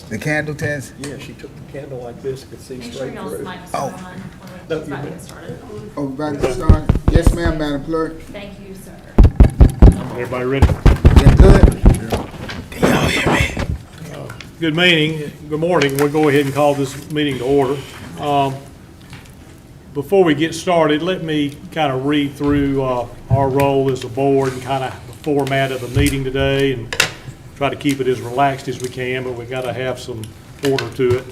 The candle test? Yeah, she took the candle like this, could see Make sure straight y'all's through. mics Oh. are on when we're about to get started. Oh, about to start? Yes, ma'am, Madam Clerk. Thank you, sir. Everybody ready? Getting good? Can y'all hear me? Good meeting. Good morning. We'll go ahead and call this meeting to order. Before we get started, let me kind of read through our role as a board and kind of the format of the meeting today and try to keep it as relaxed as we can, but we've got to have some order to it.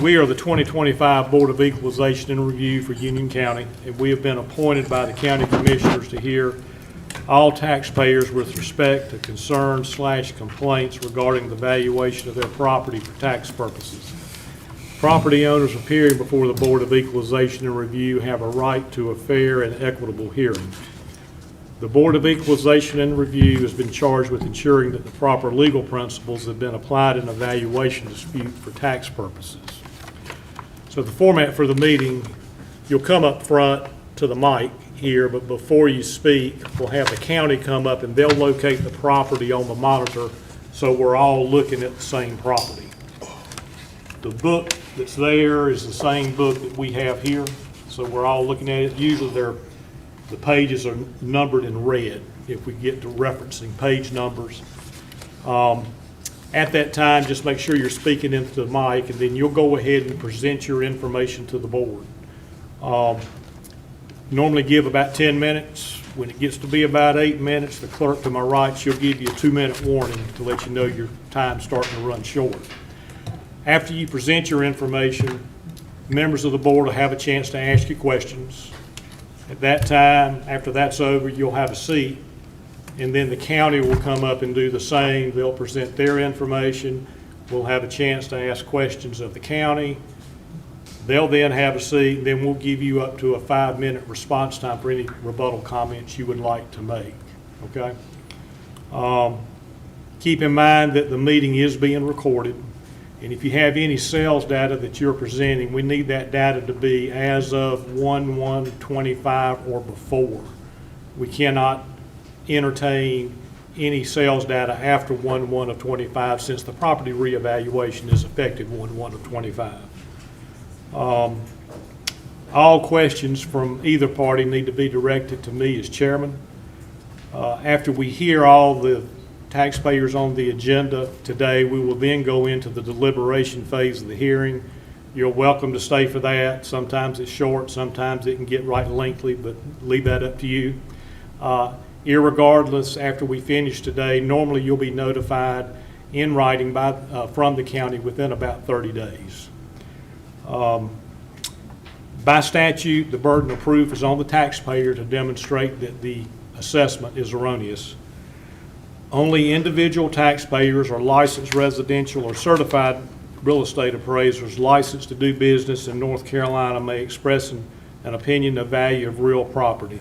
We are the 2025 Board of Equalization and Review for Union County, and we have been appointed by the county commissioners to hear all taxpayers with respect to concerns/complaints regarding the valuation of their property for tax purposes. Property owners appearing before the Board of Equalization and Review have a right to a fair and equitable hearing. The Board of Equalization and Review has been charged with ensuring that the proper legal principles have been applied in a valuation dispute for tax purposes. So the format for the meeting, you'll come up front to the mic here, but before you speak, we'll have the county come up and they'll locate the property on the monitor so we're all looking at the same property. The book that's there is the same book that we have here, so we're all looking at it. Usually the pages are numbered in red if we get to referencing page numbers. At that time, just make sure you're speaking into the mic, and then you'll go ahead and present your information to the board. Normally give about 10 minutes. When it gets to be about 8 minutes, the clerk to my right, she'll give you a 2-minute warning to let you know your time's starting to run short. After you present your information, members of the board will have a chance to ask you questions. At that time, after that's over, you'll have a seat, and then the county will come up and do the same. They'll present their information. We'll have a chance to ask questions of the county. They'll then have a seat, and then we'll give you up to a 5-minute response time for any rebuttal comments you would like to make, okay? Keep in mind that the meeting is being recorded, and if you have any sales data that you're presenting, we need that data to be as of 1/1/25 or before. We cannot entertain any sales data after 1/1/25 since the property reevaluation is effective 1/1/25. All questions from either party need to be directed to me as chairman. After we hear all the taxpayers on the agenda today, we will then go into the deliberation phase of the hearing. You're welcome to stay for that. Sometimes it's short, sometimes it can get right lengthy, but leave that up to you. Irregardless, after we finish today, normally you'll be notified in writing from the county within about 30 days. By statute, the burden of proof is on the taxpayer to demonstrate that the assessment is erroneous. Only individual taxpayers or licensed residential or certified real estate appraisers licensed to do business in North Carolina may express an opinion of value of real property.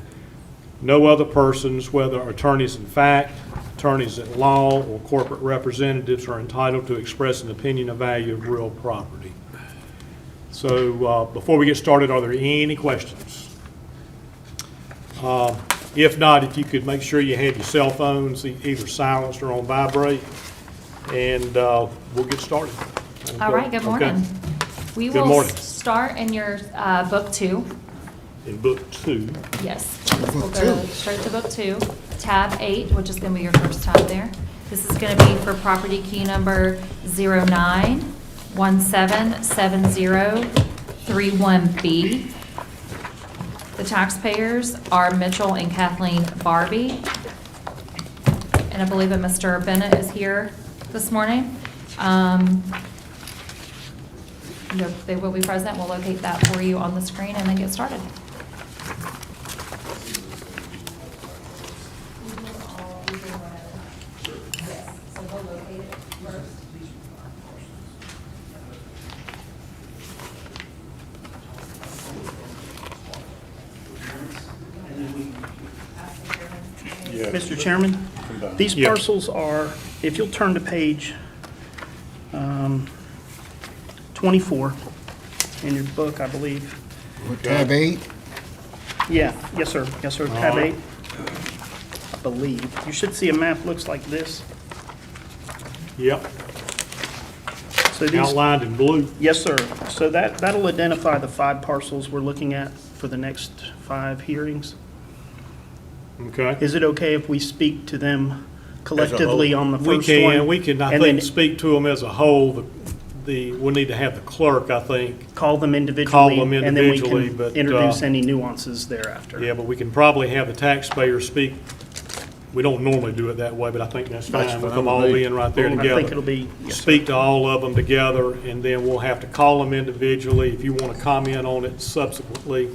No other persons, whether attorneys in fact, attorneys at law, or corporate representatives, are entitled to express an opinion of value of real property. So before we get started, are there any questions? If not, if you could make sure you have your cell phones either silenced or on vibrate, and we'll get started. All right, good morning. Okay. We Good will morning. start in your book 2. In book 2. Yes. We'll go straight to book 2, tab 8, which is going to be your first tab there. This is going to be for property key number 09177031B. The taxpayers are Mitchell and Kathleen Barbie. And I believe that Mr. Bennett is here this morning. They will be present. We'll locate that for you on the screen and then get started. Mr. Chairman, these Yeah. parcels are, if you'll turn to page 24 in your book, I believe. Tab 8? Yeah, yes, sir. Yes, sir. Tab 8, I believe. You should see a map looks like this. Yep. So these, outlined in blue. yes, sir. So that'll identify the 5 parcels we're looking at for the next 5 hearings. Okay. Is it okay if we speak to them collectively on the We first one? we can, I and think, then speak to them as a whole. We'll need to have the clerk, I think. call them individually? Call them And then we individually, can but, introduce any nuances thereafter. Yeah, but we can probably have the taxpayers speak. We don't normally do it that way, but I think that's That's fine with fine them with all me. being right there I together. think it'll be, yes, sir. Speak to all of them together, and then we'll have to call them individually. If you want to comment on it subsequently,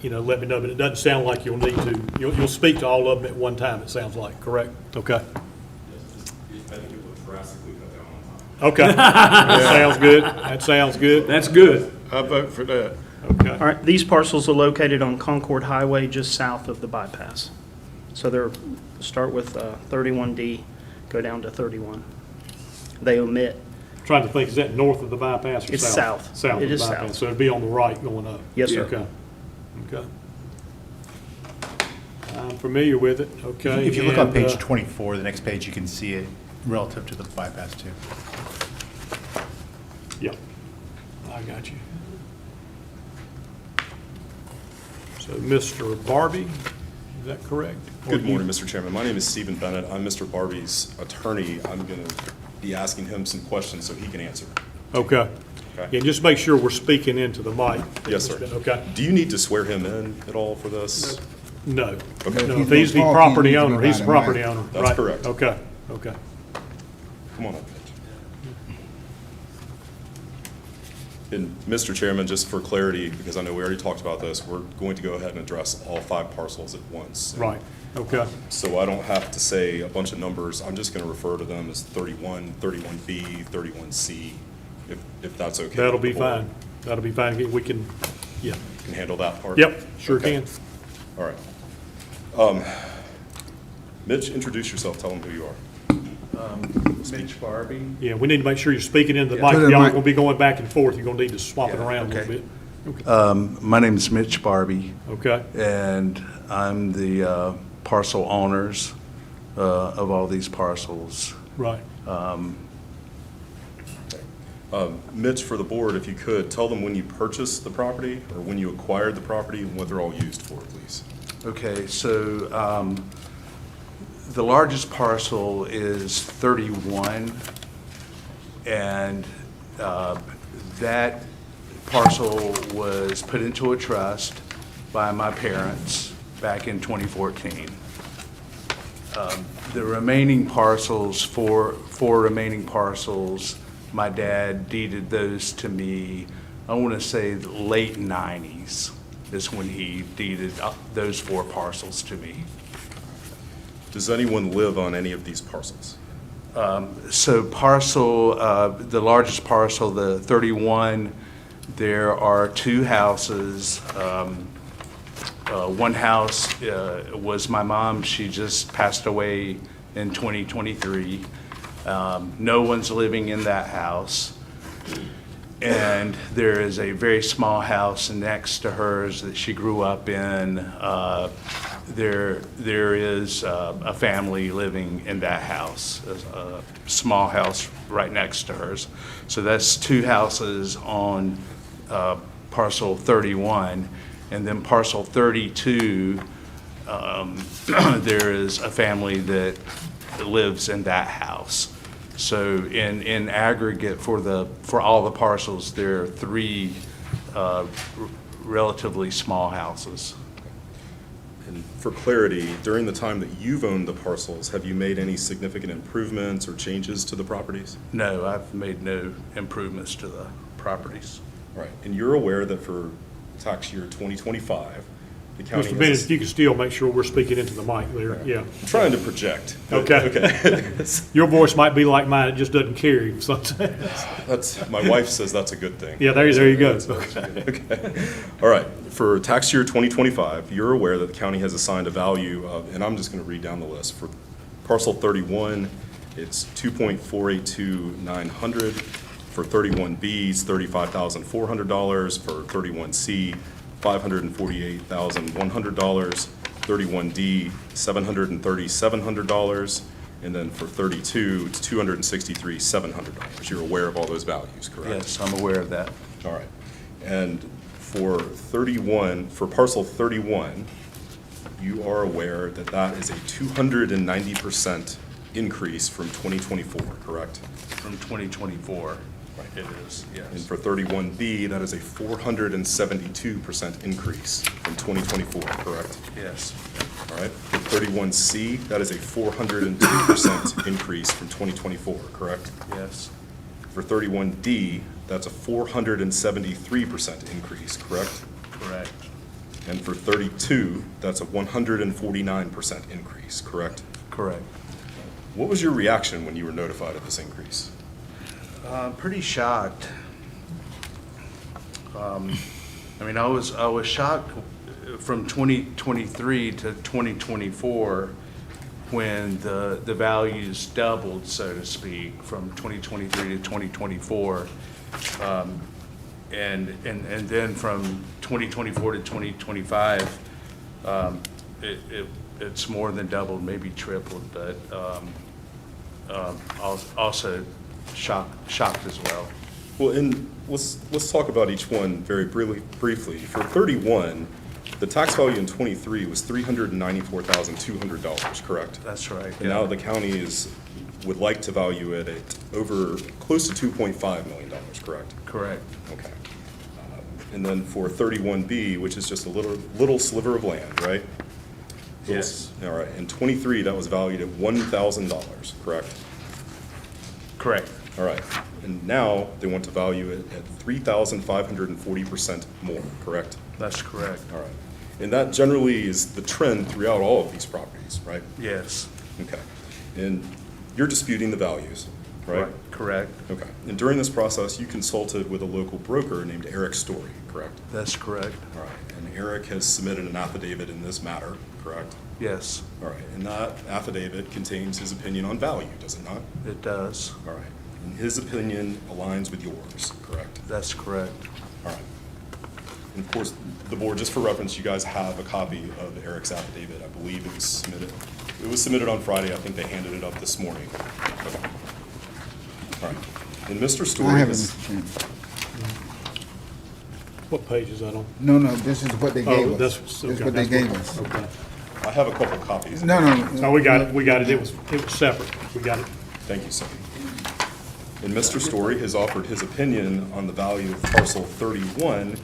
let me know, but it doesn't sound like you'll need to. You'll speak to all of them at one time, it sounds like, correct? Okay. I think it would drastically cut down on time. Okay. That sounds good. That sounds good. That's good. I vote for that. Okay. All right, these parcels are located on Concord Highway, just south of the bypass. So they're, start with 31D, go down to 31. They omit, Trying to think, is that north of the bypass or It's south? south. South It of the is bypass, south. so it'd be on the right going up. Yes, sir. Okay. Okay. I'm familiar with it, okay. If you look on and, page 24, the next page, you can see it relative to the bypass too. Yeah, I got you. So, Mr. Barbie, is that correct? Good morning, Mr. Chairman. My name is Stephen Bennett. I'm Mr. Barbie's attorney. I'm going to be asking him some questions so he can answer. Okay. Okay. Yeah, just make sure we're speaking into the mic. Yes, sir. Okay. Do you need to swear him in at all for this? No. Okay. No, He's if he's the gonna talk, property he needs to be owner, he's the behind the property mic. owner. That's right? correct. Okay, okay. Come on up, Mitch. And Mr. Chairman, just for clarity, because I know we already talked about this, we're going to go ahead and address all 5 parcels at once. Right, okay. So I don't have to say a bunch of numbers. I'm just going to refer to them as 31, 31B, 31C, if that's okay. That'll with the be board. fine. That'll be fine. We can, yeah. Can handle that part? Yep, sure Okay. can. All right. Mitch, introduce yourself. Tell them who you are. Mitch Barbie. Yeah, we need to make sure you're speaking into the Yeah. mic. To the Y'all are mic. going to be going back and forth. You're going to need to swap it Yeah, around a okay. little bit. My name is Mitch Barbie, Okay, and I'm the parcel owners of all these parcels. right. Mitch, for the board, if you could, tell them when you purchased the property or when you acquired the property and what they're all used for, please. Okay, so the largest parcel is 31, and that parcel was put into a trust by my parents back in 2014. The remaining parcels, four remaining parcels, my dad deeded those to me, I want to say the late 90s is when he deeded those 4 parcels to me. Does anyone live on any of these parcels? So the largest parcel, the 31, there are 2 houses. One house was my mom. She just passed away in 2023. No one's living in that house. And there is a very small house next to hers that she grew up in. There is a family living in that house, a small house right next to hers. So that's 2 houses on parcel 31. And then parcel 32, there is a family that lives in that house. So in aggregate for all the parcels, there are 3 relatively small houses. And for clarity, during the time that you've owned the parcels, have you made any significant improvements or changes to the properties? No, I've made no improvements to the properties. Right. And you're aware that for tax year 2025, the county Mr. Bennett, has... if you could still make sure we're speaking into the mic there, yeah. I'm trying to project. but- Okay. Your voice might be like mine, it just doesn't carry sometimes. My wife says that's a good thing. Yeah, there you go. Okay. All right. For tax year 2025, you're aware that the county has assigned a value of, and I'm just going to read down the list. For parcel 31, it's $2.482900. For 31B, it's $35,400. For 31C, $548,100. 31D, $73700. And then for 32, it's $263,700. You're aware of all those values, correct? Yes, I'm aware of that. All right. And for 31, for parcel 31, you are aware that that is a 290% increase from 2024, correct? From 2024, it is, And yes. for 31B, that is a 472% increase from 2024, correct? Yes, All right. For 31C, that is a 402% increase from 2024, correct? yes, For 31D, that's a 473% increase, correct? correct, And for 32, that's a 149% increase, correct? correct. What was your reaction when you were notified of this increase? Pretty shocked. I mean, I was shocked from 2023 to 2024 when the values doubled, so to speak, from 2023 to 2024. And then from 2024 to 2025, it's more than doubled, maybe tripled, but also shocked as well. Well, and let's talk about each one very briefly. For 31, the tax value in 23 was $394,200, correct? That's right. And now the county would like to value it at over close to $2.5 million, correct? Correct. Okay. And then for 31B, which is just a little sliver of land, right? Yes. All right. In 23, that was valued at $1,000, correct? Correct. All right. And now they want to value it at 3,540% more, correct? That's correct. All right. And that generally is the trend throughout all of these properties, right? Yes. Okay. And you're disputing the values, right? Correct. Okay. And during this process, you consulted with a local broker named Eric Story, correct? That's correct. All right. And Eric has submitted an affidavit in this matter, correct? Yes, All right. And that affidavit contains his opinion on value, does it not? it does. All right. And his opinion aligns with yours, correct? That's correct. All right. And of course, the board, just for reference, you guys have a copy of Eric's affidavit. I believe it was submitted. It was submitted on Friday. I think they handed it up this morning. Okay. All right. And Mr. I Story have it, is, Mr. Chairman. What page is that on? No, this is what they gave Oh, us. that's, This okay. is what they that's gave us. Okay. I have a couple copies. No. No, we got it. It was separate. We got it. Thank you, sir. And Mr. Story has offered his opinion on the value of parcel 31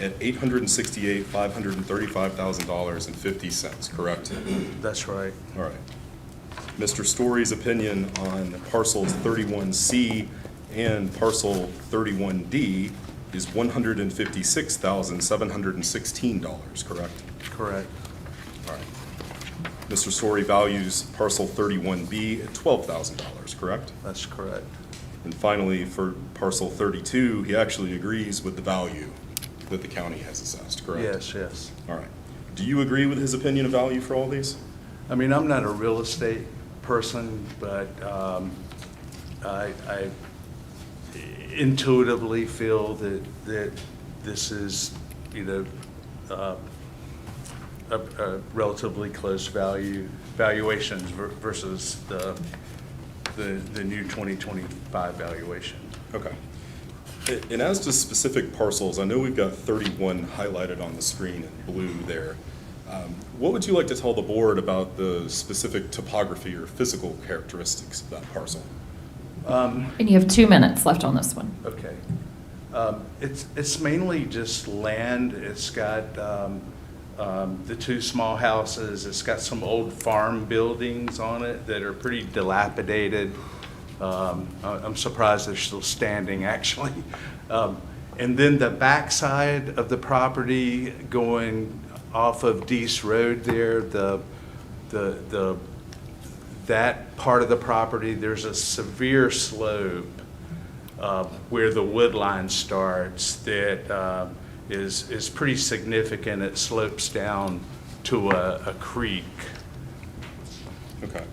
at $868,535,50, correct? That's right. All right. Mr. Story's opinion on parcels 31C and parcel 31D is $156,716, correct? Correct. All right. Mr. Story values parcel 31B at $12,000, correct? That's correct. And finally, for parcel 32, he actually agrees with the value that the county has assessed, correct? Yes. All right. Do you agree with his opinion of value for all these? I mean, I'm not a real estate person, but I intuitively feel that this is, a relatively close valuations versus the new 2025 valuation. Okay. And as to specific parcels, I know we've got 31 highlighted on the screen in blue there. What would you like to tell the board about the specific topography or physical characteristics of that parcel? And you have 2 minutes left on this one. Okay. It's mainly just land. It's got the 2 small houses. It's got some old farm buildings on it that are pretty dilapidated. I'm surprised they're still standing, actually. And then the backside of the property going off of Deese Road there, that part of the property, there's a severe slope where the wood line starts that is pretty significant. It slopes down to a creek. Okay.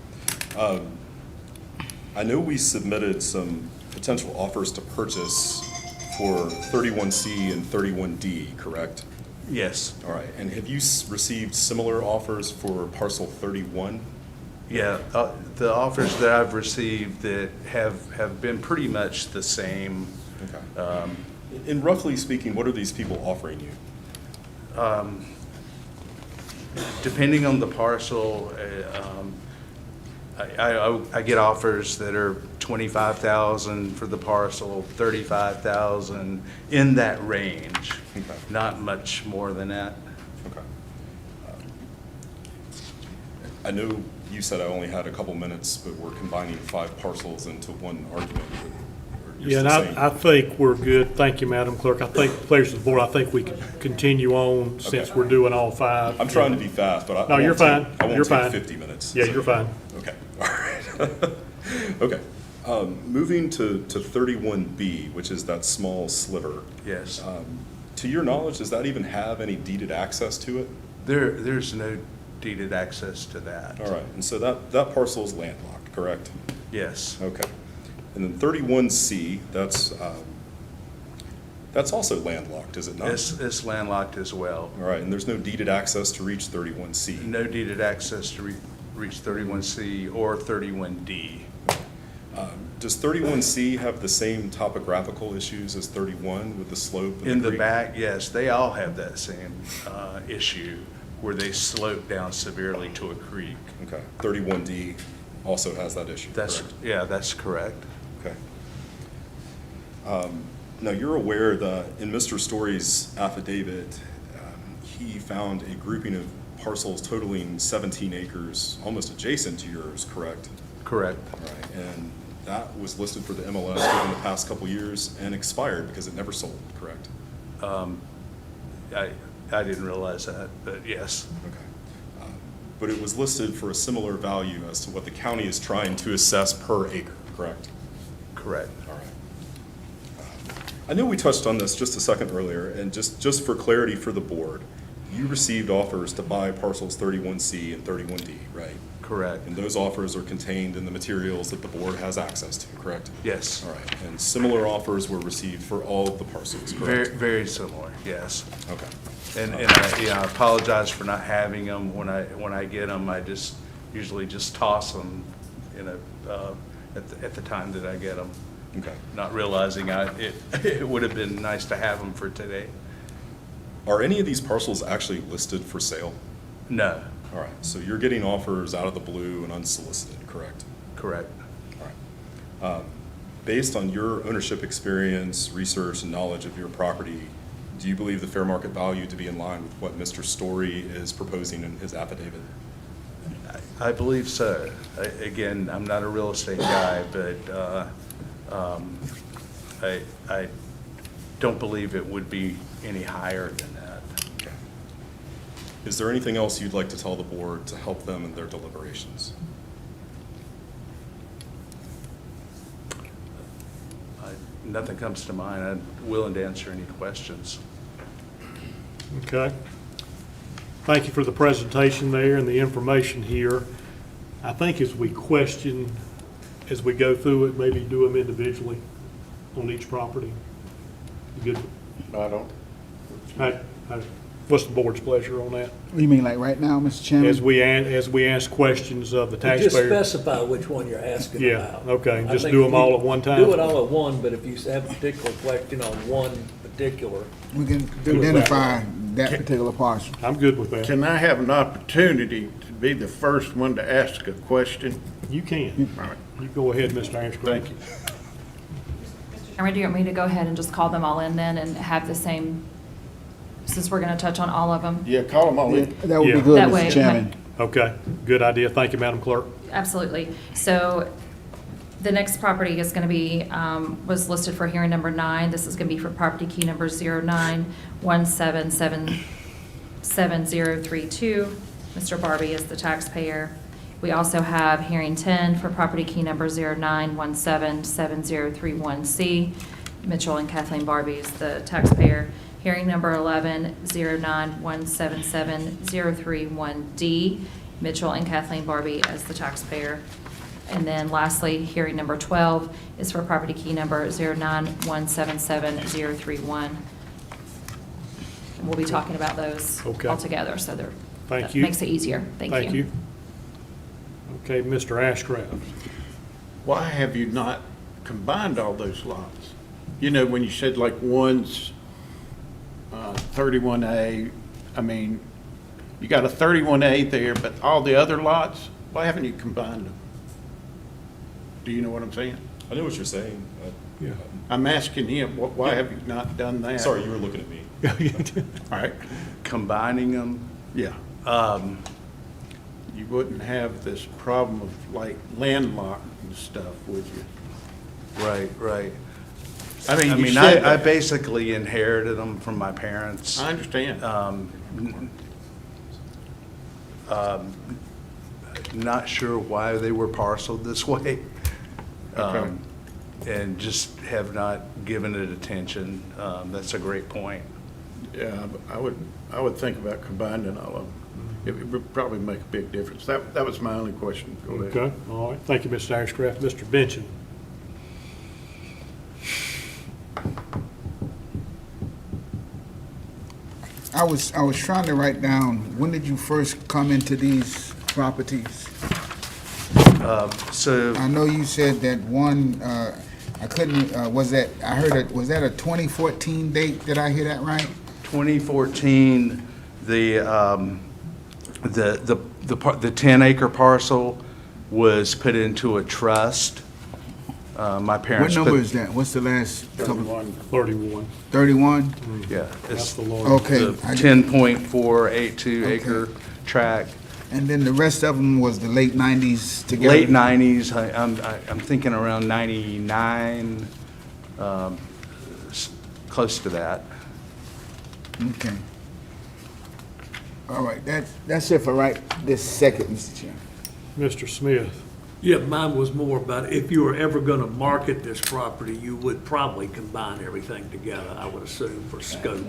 I know we submitted some potential offers to purchase for 31C and 31D, correct? Yes. All right. And have you received similar offers for parcel 31? Yeah, the offers that I've received that have been pretty much the same. Okay. And roughly speaking, what are these people offering you? Depending on the parcel, I get offers that are 25,000 for the parcel, 35,000, in that range. Okay. Not much more than that. Okay. I know you said I only had a couple minutes, but we're combining 5 parcels into one argument. You're Yeah, and still saying- I think we're good. Thank you, Madam Clerk. I think, players of the board, I think we can continue on since Okay. we're doing all 5. I'm trying to be fast, but I No, won't you're take- fine. I won't You're take fine. 50 minutes. Yeah, so- you're fine. Okay, all right. Okay. Moving to 31B, which is that small sliver. Yes. To your knowledge, does that even have any deeded access to it? There's no deeded access to that. All right, and so that parcel is landlocked, correct? Yes. Okay. And then 31C, that's also landlocked, is it not? It's landlocked as well. All right, and there's no deeded access to reach 31C? No deeded access to reach 31C or 31D. Does 31C have the same topographical issues as 31 with the slope? and In the creek? back, yes, they all have that same issue where they slope down severely to a creek. Okay, 31D also has that issue, That's, correct? yeah, that's correct. Okay. Now, you're aware that in Mr. Story's affidavit, he found a grouping of parcels totaling 17 acres, almost adjacent to yours, correct? Correct. All right, and that was listed for the MLS within the past couple years and expired because it never sold, correct? I didn't realize that, but yes, Okay. But it was listed for a similar value as to what the county is trying to assess per acre, correct? correct. All right. I know we touched on this just a second earlier, and just for clarity for the board, you received offers to buy parcels 31C and 31D, right? Correct. And those offers are contained in the materials that the board has access to, correct? Yes. All right, and similar offers were received for all of the parcels, Very, correct? very similar, yes. Okay. And I apologize for not having them. When I get them, I just usually just toss them, at the time that I get them, Okay. not realizing it would have been nice to have them for today. Are any of these parcels actually listed for sale? No, All right, so you're getting offers out of the blue and unsolicited, correct? correct. All right. Based on your ownership experience, research, and knowledge of your property, do you believe the fair market value to be in line with what Mr. Story is proposing in his affidavit? I believe so. Again, I'm not a real estate guy, but I don't believe it would be any higher than that. Okay. Is there anything else you'd like to tell the board to help them in their deliberations? Nothing comes to mind. I'm willing to answer any questions. Okay. Thank you for the presentation there and the information here. I think as we question, as we go through it, maybe do them individually on each property. Good. I don't. What's the board's pleasure on that? You mean like right now, Mr. Chairman? As we ask questions of the Just taxpayer? specify which one you're asking Yeah, about. okay, I just think do if them you all at one time? Do it all at one, but if you have a particular question on one particular, We can Do it that identify that particular parcel. I'm good with that. Can I have an opportunity to be the first one to ask a question? You can. All right. You go ahead, Mr. Anscombe. Thank you. Chairman, do you want me to go ahead and just call them all in then and have the same, since we're going to touch on all of them? Yeah, call them all Yeah, in. that would Yeah. be good, That way- Mr. Chairman. Okay, good idea. Thank you, Madam Clerk. Absolutely. So the next property is going to be, was listed for hearing number 9. This is going to be for property key number 09177032. Mr. Barbie is the taxpayer. We also have hearing 10 for property key number 09177031C. Mitchell and Kathleen Barbie is the taxpayer. Hearing number 11, 09177031D. Mitchell and Kathleen Barbie as the taxpayer. And then lastly, hearing number 12 is for property key number 09177031. And we'll be talking about those Okay. all together, so Thank that you. makes it easier. Thank you. Okay, Mr. Ashcraft. Why have you not combined all those lots? You know, when you said like one's 31A, I mean, you got a 31A there, but all the other lots, why haven't you combined them? Do you know what I'm saying? I know what you're saying. Yeah. I'm asking him, why have you not done that? Sorry, you were looking at me. All right, Combining them, yeah. You wouldn't have this problem of like landlocked and stuff, would you? right. I mean, I you mean, said I that. basically inherited them from my parents. I understand. Not sure why they were parceled this way. Okay. And just have not given it attention. That's a great point. Yeah, but I would think about combining all of them. It would probably make a big difference. That was my only question. Go ahead. Okay, all right. Thank you, Mr. Ashcraft. Mr. Benson. I was trying to write down, when did you first come into these properties? So, I know you said that one, I couldn't, was that, I heard it, was that a 2014 date? Did I hear that right? 2014, the 10-acre parcel was put into a trust. My What parents number put, is that? What's the last couple? 31. 31? yeah, That's it's the Lord. Okay. the 10.482 acre tract. And then the rest of them was the late 90s together? Late 90s, I'm thinking around 99, close to that. Okay. All right, that's it for right this second, Mr. Chairman. Mr. Smith. Yeah, mine was more about if you were ever gonna market this property, you would probably combine everything together, I would assume, for scope.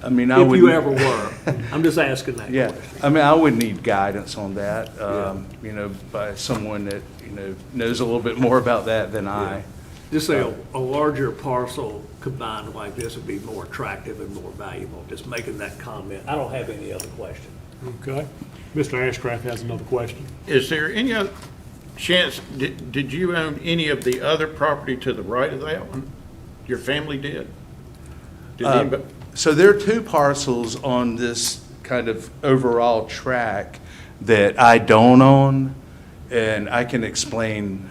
I mean, I If would. you ever were. I'm just asking that Yeah, question. I mean, I would need guidance on that, you know, by someone that, you know, knows a little bit more about that than I. Just say a larger parcel combined like this would be more attractive and more valuable, just making that comment. I don't have any other question. Okay. Mr. Ashcraft has another question. Is there any other chance, did you own any of the other property to the right of that one? Your family did? Did anybody? So there are two parcels on this kind of overall track that I don't own, and I can explain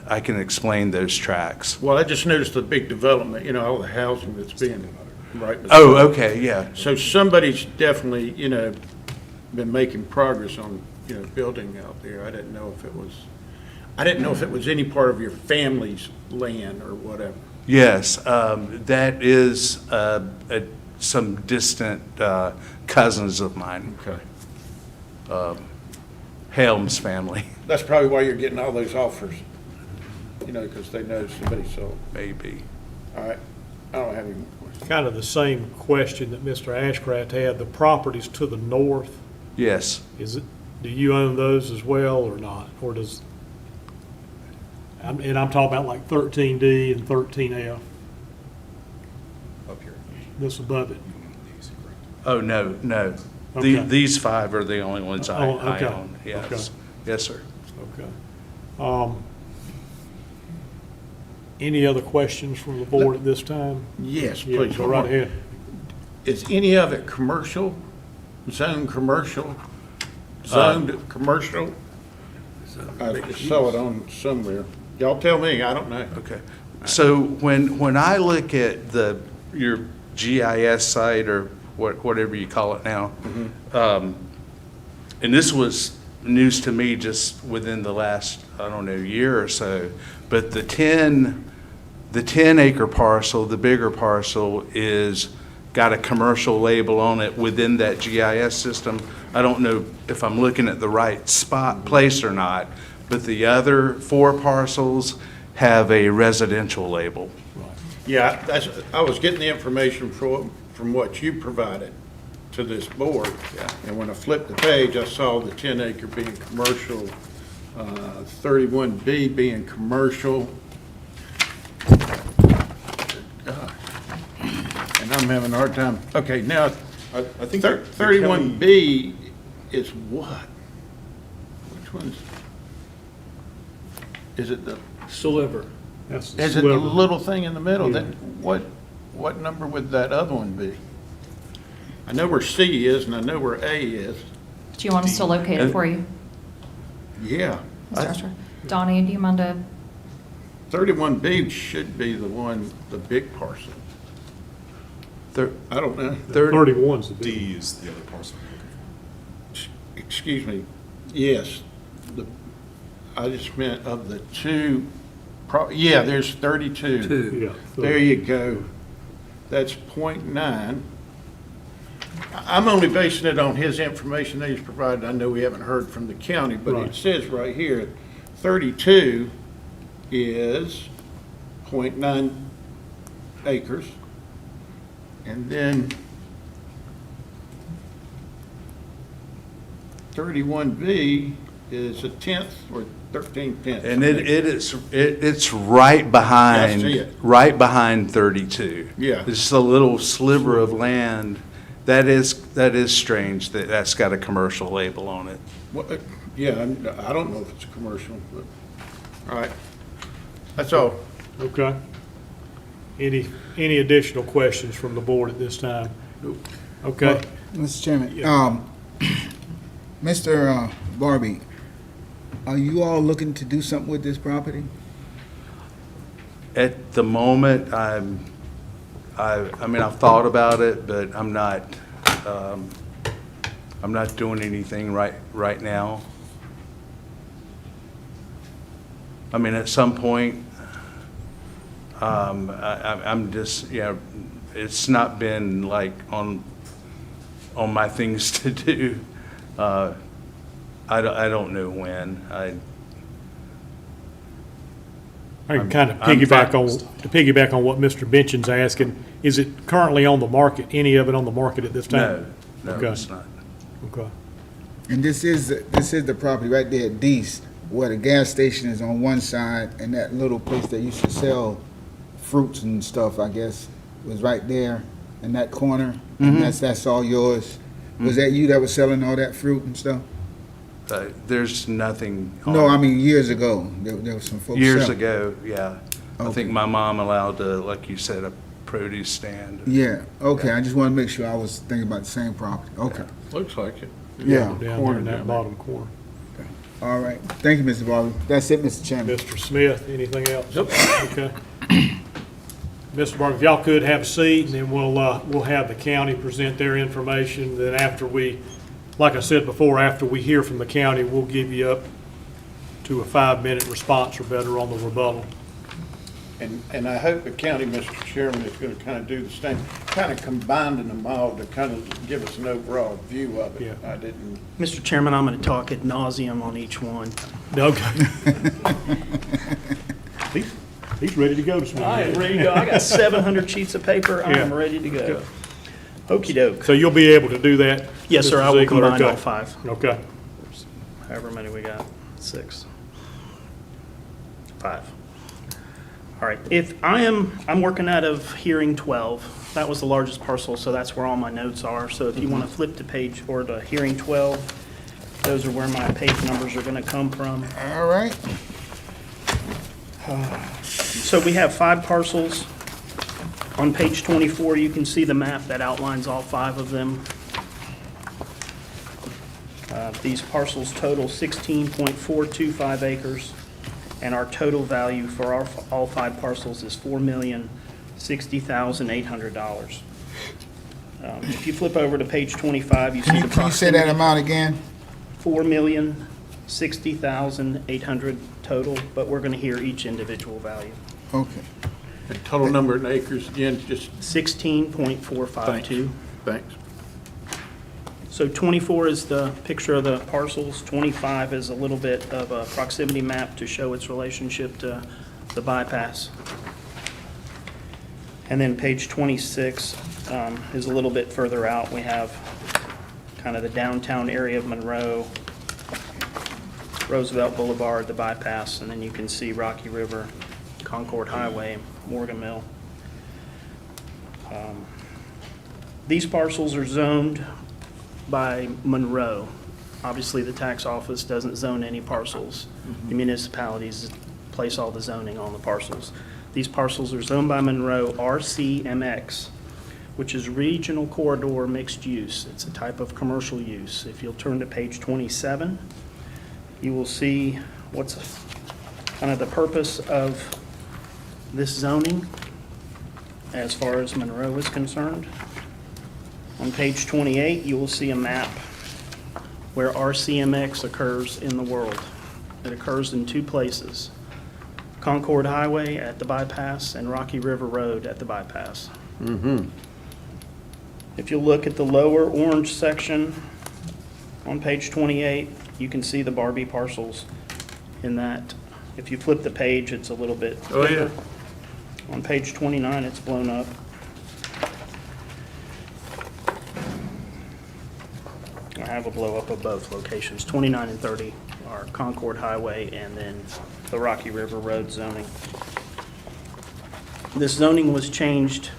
those tracks. Well, I just noticed the big development, you know, all the housing that's being right. Oh, okay, yeah. So somebody's definitely, you know, been making progress on, you know, building out there. I didn't know if it was any part of your family's land or whatever. Yes, that is some distant cousins of mine, Okay. Helms family, That's probably why you're getting all those offers, you know, because they know somebody sold. maybe. All right, I don't have any more questions. Kind of the same question that Mr. Ashcraft had. The properties to the north, Yes. do you own those as well or not? Or does, and I'm talking about like 13D and 13F, Up here. this above it. Oh, no. Okay. These five are the only ones I Oh, okay. own. Yes. Okay. Yes, sir. Okay. Any other questions from the board at this time? Yes, Yeah, please. go right ahead. Is any of it commercial, zoned commercial, zoned commercial? I just saw it on somewhere. Y'all tell me, I don't know. Okay. So when I look at your GIS site or whatever you call it now, and this was news to me just within the last, I don't know, year or so, but the 10-acre parcel, the bigger parcel, is got a commercial label on it within that GIS system. I don't know if I'm looking at the right place or not, but the other 4 parcels have a residential label. Yeah, I was getting the information from what you provided to this board. Yeah. And when I flipped the page, I saw the 10-acre being commercial, 31B being commercial. God. And I'm having a hard time. Okay, now, I think the county- 31B is what? Which one's? Is it the, Sliver. That's the is it the sliver. little thing in the middle? Yeah. Then what number would that other one be? I know where C is and I know where A is. Do you want us to locate it for you, Yeah. Mr. Usher? Donnie, do you mind to, 31B should be the one, the big parcel. I don't know. 31's the big. D is the other parcel. Excuse me. Yes. I just meant of the two, yeah, there's 32. Two. Yeah. There you go. That's .9. I'm only basing it on his information that he's provided. I know we haven't heard from the county, but Right. it says right here, 32 is .9 acres. And then 31B is a tenth or 13/10. And it's right behind, I see it. right behind 32. Yeah. It's just a little sliver of land. That is strange that that's got a commercial label on it. Well, yeah, I don't know if it's commercial, but, all right. That's all. Okay. Any additional questions from the board at this time? Okay. Mr. Chairman, Mr. Barbie, are you all looking to do something with this property? At the moment, I mean, I've thought about it, but I'm not doing anything right now. I mean, at some point, I'm just, it's not been like on my things to do. I don't know when. I can kind of I'm piggyback on what Mr. Benchen's asking. Is it currently on the market, any of it on the market at this time? No, Okay. it's not. Okay. And this is the property right there at Dees, where the gas station is on one side, and that little place that used to sell fruits and stuff, I guess, was right there in that corner. And that's all yours. Was that you that was selling all that fruit and stuff? There's nothing. No, I mean years ago. There was some folks Years selling. ago, yeah. I Okay. think my mom allowed, like you said, a produce stand. Yeah. Okay. I just want to make sure I was thinking about the same property. Okay. Looks like it. Yeah. Down there corner in down that there. bottom corner. All right. Thank you, Mr. Barbie. That's it, Mr. Chairman. Mr. Smith, anything else? Okay. Mr. Barber, if y'all could have a seat, and then we'll have the county present their information. Then after like I said before, after we hear from the county, we'll give you up to a 5-minute response or better on the rebuttal. And I hope the county, Mr. Chairman, is going to kind of do the same, kind of combining them all to kind of give us an overall view of it. Yeah. I didn't, Mr. Chairman, I'm going to talk ad nauseum on each one. Okay. He's ready to go this I morning. am ready to go. I got 700 sheets of paper. I am Yeah. ready to go. Okey doke. So you'll be able to do that? Yes, sir, Mr. I will Ziegler? combine all Okay. 5. Okay. However many we got, 6. 5. All right, I'm working out of hearing 12. That was the largest parcel, so that's where all my notes are. So if you want to flip to page or to hearing 12, those are where my page numbers are going to come from. All right. So we have 5 parcels. On page 24, you can see the map that outlines all 5 of them. These parcels total 16.425 acres, and our total value for all 5 parcels is $4,060,800. If you flip over to page 25, you see the Can you say that amount again? $4,060,800 total, but we're going to hear each individual value. Okay. the total number in acres again, just 16.452. thanks. So 24 is the picture of the parcels, 25 is a little bit of a proximity map to show its relationship to the bypass. And then page 26 is a little bit further out. We have kind of the downtown area of Monroe, Roosevelt Boulevard, the bypass, and then you can see Rocky River, Concord Highway, Morgan Mill. These parcels are zoned by Monroe. Obviously, the tax office doesn't zone any parcels. The municipalities place all the zoning on the parcels. These parcels are zoned by Monroe RCMX, which is Regional Corridor Mixed Use. It's a type of commercial use. If you'll turn to page 27, you will see what's kind of the purpose of this zoning as far as Monroe is concerned. On page 28, you will see a map where RCMX occurs in the world. It occurs in two places: Concord Highway at the bypass and Rocky River Road at the bypass. If you look at the lower orange section on page 28, you can see the Barbie parcels in that. If you flip the page, it's a little bit Oh, yeah. bigger. On page 29, it's blown up. I have a blow up of both locations. 29 and 30 are Concord Highway and then the Rocky River Road zoning. This zoning was changed.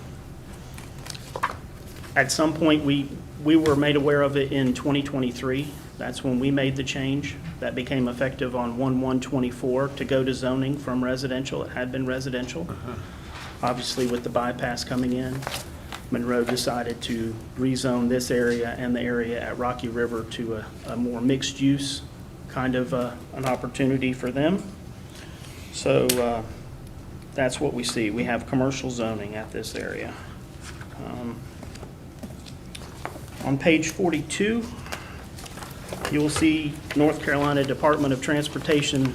At some point, we were made aware of it in 2023. That's when we made the change. That became effective on 1/1/24 to go to zoning from residential. It had been residential. Obviously, with the bypass coming in, Monroe decided to rezone this area and the area at Rocky River to a more mixed-use kind of an opportunity for them. So that's what we see. We have commercial zoning at this area. On page 42, you will see North Carolina Department of Transportation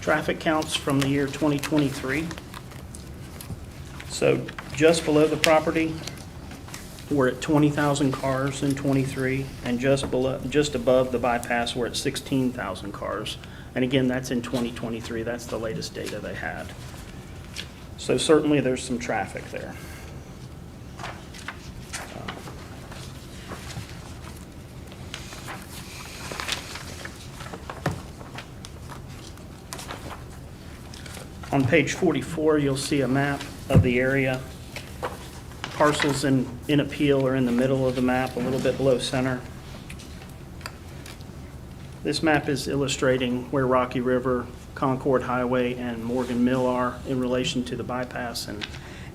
traffic counts from the year 2023. So just below the property, we're at 20,000 cars in '23, and just above the bypass, we're at 16,000 cars. And again, that's in 2023. That's the latest data they had. So certainly there's some traffic there. On page 44, you'll see a map of the area. Parcels in appeal are in the middle of the map, a little bit below center. This map is illustrating where Rocky River, Concord Highway, and Morgan Mill are in relation to the bypass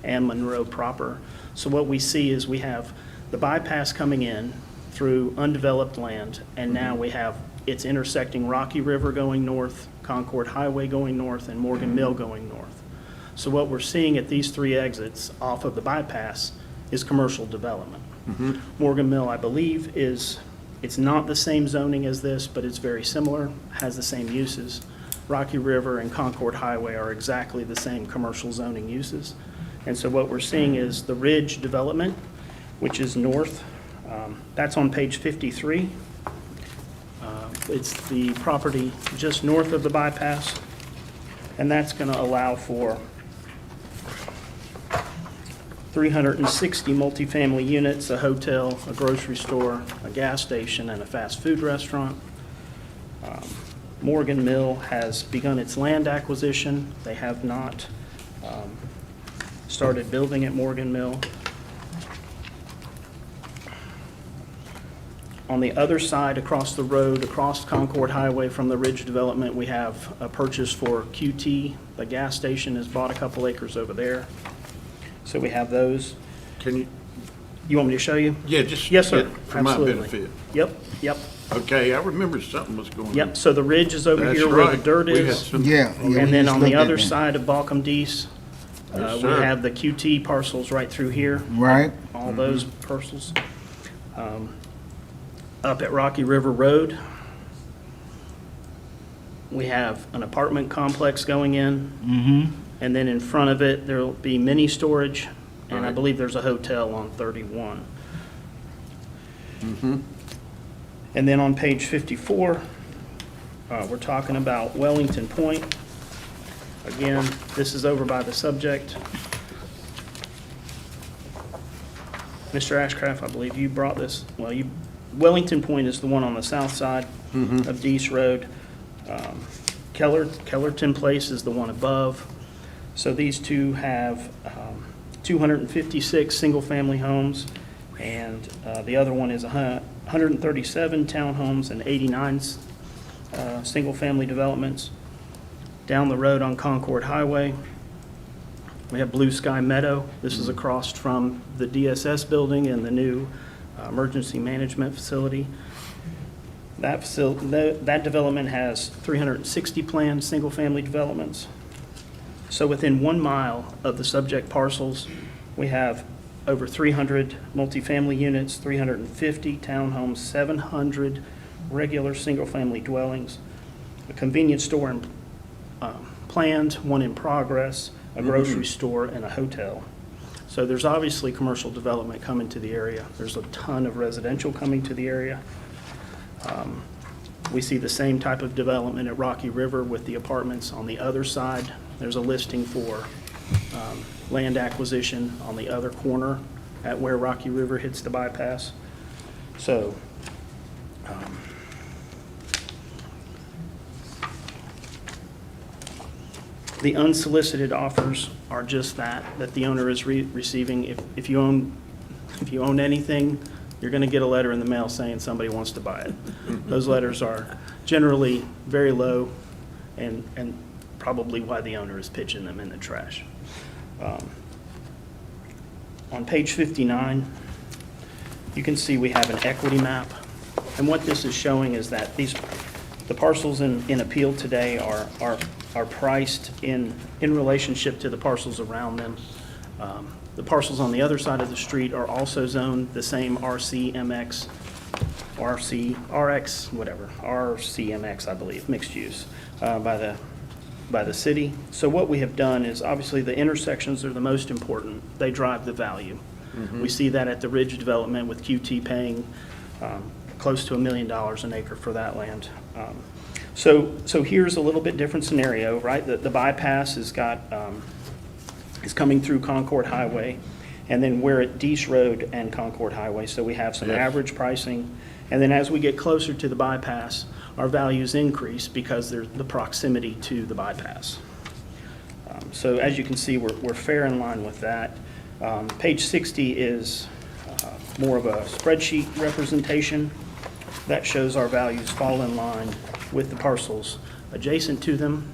and Monroe proper. So what we see is we have the bypass coming in through undeveloped land, and now we have it's intersecting Rocky River going north, Concord Highway going north, and Morgan Mill going north. So what we're seeing at these three exits off of the bypass is commercial development. Morgan Mill, I believe, it's not the same zoning as this, but it's very similar, has the same uses. Rocky River and Concord Highway are exactly the same commercial zoning uses. And so what we're seeing is the Ridge development, which is north. That's on page 53. It's the property just north of the bypass, and that's going to allow for 360 multifamily units, a hotel, a grocery store, a gas station, and a fast food restaurant. Morgan Mill has begun its land acquisition. They have not started building at Morgan Mill. On the other side, across the road, across Concord Highway from the Ridge development, we have a purchase for QT. The gas station has bought a couple acres over there. So we have those. Can You want me to show you? yeah, just. Yes, sir. For my Absolutely. benefit. Yep. Okay, I remember something was going on. Yep, so the ridge is over That's here where the right. dirt We had is. some- Yeah. we And then just on the looked at other that. side of Balcom Dees, Yes, we sir. have the QT parcels right through here, Right? all those parcels. Up at Rocky River Road, we have an apartment complex going in. And then in front of it, there'll be mini storage, and I Right. believe there's a hotel on 31. And then on page 54, we're talking about Wellington Point. Again, this is over by the subject. Mr. Ashcraft, I believe you brought this, Wellington Point is the one on the south side of Deese Road. Kellerton Place is the one above. So these two have 256 single-family homes, and the other one is 137 townhomes and 89 single-family developments. Down the road on Concord Highway, we have Blue Sky Meadow. This is across from the DSS building and the new emergency management facility. That development has 360 planned single-family developments. So within 1 mile of the subject parcels, we have over 300 multifamily units, 350 townhomes, 700 regular single-family dwellings, a convenience store planned, one in progress, a grocery store, and a hotel. So there's obviously commercial development coming to the area. There's a ton of residential coming to the area. We see the same type of development at Rocky River with the apartments on the other side. There's a listing for land acquisition on the other corner at where Rocky River hits the bypass. So the unsolicited offers are just that the owner is receiving. If you own anything, you're going to get a letter in the mail saying somebody wants to buy it. Those letters are generally very low and probably why the owner is pitching them in the trash. On page 59, you can see we have an equity map. And what this is showing is that the parcels in appeal today are priced in relationship to the parcels around them. The parcels on the other side of the street are also zoned the same RC, MX, RC, RX, whatever, RCMX, I believe, mixed use, by the city. So what we have done is, obviously, the intersections are the most important. They drive the value. We see that at the Ridge development with QT paying close to $1 million an acre for that land. So here's a little bit different scenario, right? The bypass is coming through Concord Highway, and then we're at Deese Road and Concord Highway, so we have some average pricing. And then as we get closer to the bypass, our values increase because there's the proximity to the bypass. So as you can see, we're fair in line with that. Page 60 is more of a spreadsheet representation that shows our values fall in line with the parcels adjacent to them.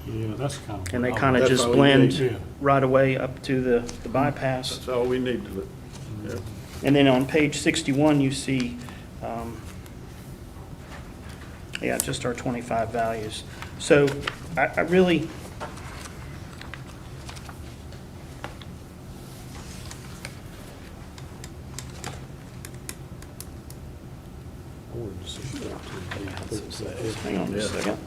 Yeah, that's kind of. And they kind of That's just all you blend need. right away up to the bypass. That's all we need to look. Yeah. And then on page 61, you see, just our 25 values. So I really, hang on just a second.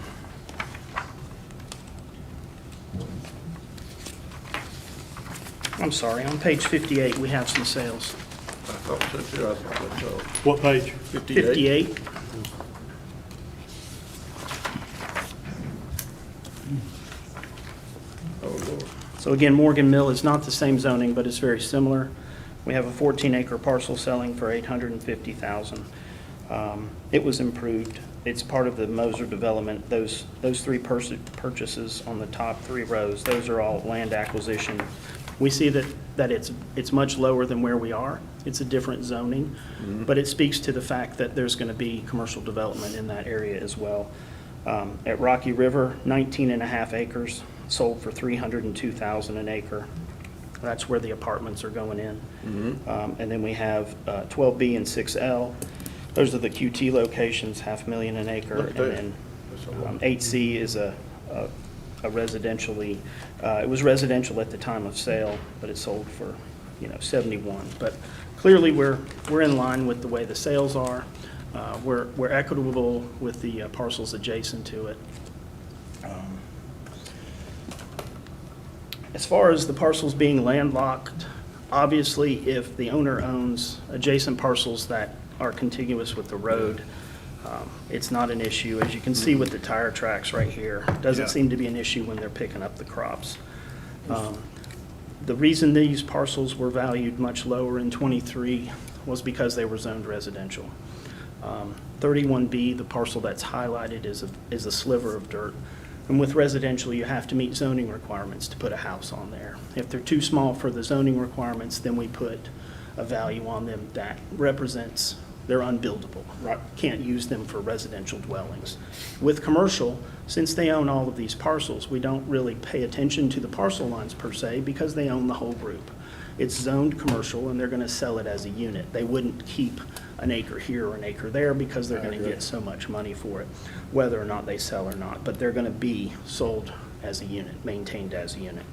I'm sorry, on page 58, we have some sales. I thought so too. I thought What page? 58. Oh, Lord. So again, Morgan Mill is not the same zoning, but it's very similar. We have a 14-acre parcel selling for $850,000. It was improved. It's part of the Moser development. Those three purchases on the top 3 rows, those are all land acquisition. We see that it's much lower than where we are. It's a different zoning, but it speaks to the fact that there's going to be commercial development in that area as well. At Rocky River, 19.5 acres, sold for $302,000 an acre. That's where the apartments are going in. And then we have 12B and 6L. Those are the QT locations, $500,000 an acre. Look And there. then That's a lot. 8C is a residentially, it was residential at the time of sale, but it sold for, 71. But clearly, we're in line with the way the sales are. We're equitable with the parcels adjacent to it. As far as the parcels being landlocked, obviously, if the owner owns adjacent parcels that are contiguous with the road, it's not an issue. As you can see with the tire tracks right here, it doesn't seem to be an issue when they're picking up the crops. The reason these parcels were valued much lower in '23 was because they were zoned residential. 31B, the parcel that's highlighted, is a sliver of dirt. And with residential, you have to meet zoning requirements to put a house on there. If they're too small for the zoning requirements, then we put a value on them that represents They're unbuildable. Right. Can't use them for residential dwellings. With commercial, since they own all of these parcels, we don't really pay attention to the parcel lines per se because they own the whole group. It's zoned commercial and they're going to sell it as a unit. They wouldn't keep an acre here or an acre there because they're going to get so much money for it, whether or not they sell or not. But they're going to be sold as a unit, maintained as a unit.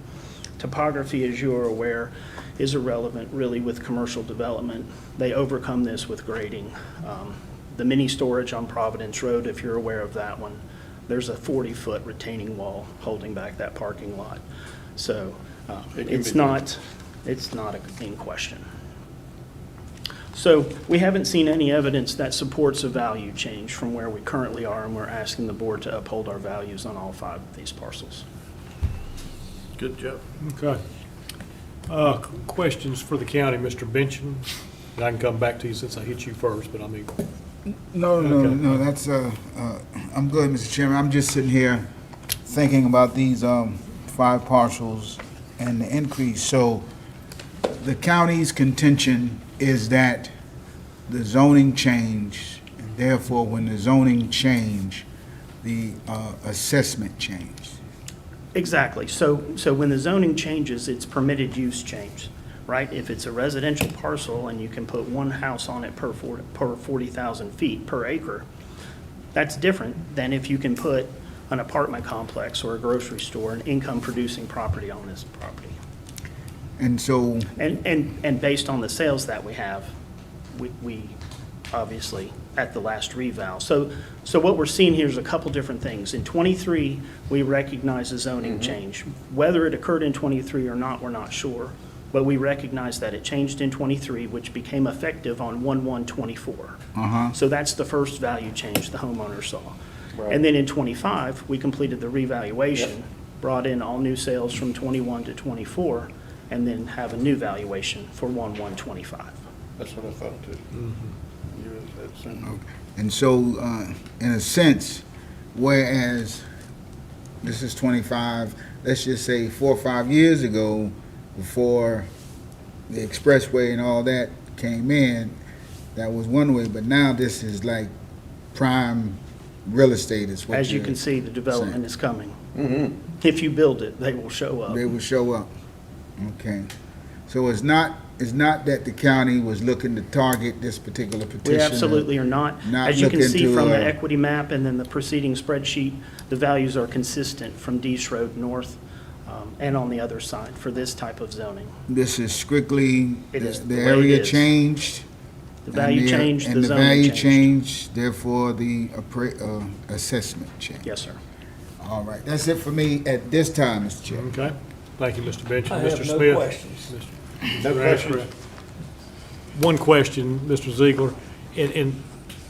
Topography, as you are aware, is irrelevant really with commercial development. They overcome this with grading. The mini storage on Providence Road, if you're aware of that one, there's a 40-foot retaining wall holding back that parking lot. So it's not in question. So we haven't seen any evidence that supports a value change from where we currently are, and we're asking the board to uphold our values on all 5 of these parcels. Good job. Okay. Questions for the county, Mr. Benchin? I can come back to you since I hit you first, but I mean, Okay. That's, I'm good, Mr. Chairman. I'm just sitting here thinking about these, 5 parcels and the increase. So the county's contention is that the zoning changed, and therefore, when the zoning changed, the, assessment changed. Exactly. So when the zoning changes, it's permitted use change, right? If it's a residential parcel and you can put 1 house on it per 40,000 feet per acre, that's different than if you can put an apartment complex or a grocery store, an income-producing property on this property. And so, And based on the sales that we have, we obviously at the last reval. So what we're seeing here is a couple different things. In '23, we recognize a zoning change. Whether it occurred in '23 or not, we're not sure. But we recognize that it changed in '23, which became effective on 1/1/24. So that's the first value change the homeowner saw. And then in '25, we completed the revaluation, brought in all new sales from '21 to '24, and then have a new valuation for 1/1/25. That's what I thought too. You had that same. and so, in a sense, whereas this is 25, let's just say 4 or 5 years ago, before the expressway and all that came in, that was one way, but now this is like prime real estate is what As you you're can see, the development saying. is coming. If you build it, they will show up. They will show up. Okay. So it's not that the county was looking to target this particular petitioner. We absolutely are not. Not As you can looking see to, from the equity map and then the preceding spreadsheet, the values are consistent from Dees Road North and on the other side for this type of zoning. This is strictly, It is the the way it area is. changed. The value changed, the And the zoning value changed. changed, therefore the assessment changed. Yes, sir. All right, that's it for me at this time, Mr. Chair. okay. Thank you, Mr. Benchin. I Mr. have no Smith? questions. No Mr. questions. Ashcraft? One question, Mr. Ziegler, and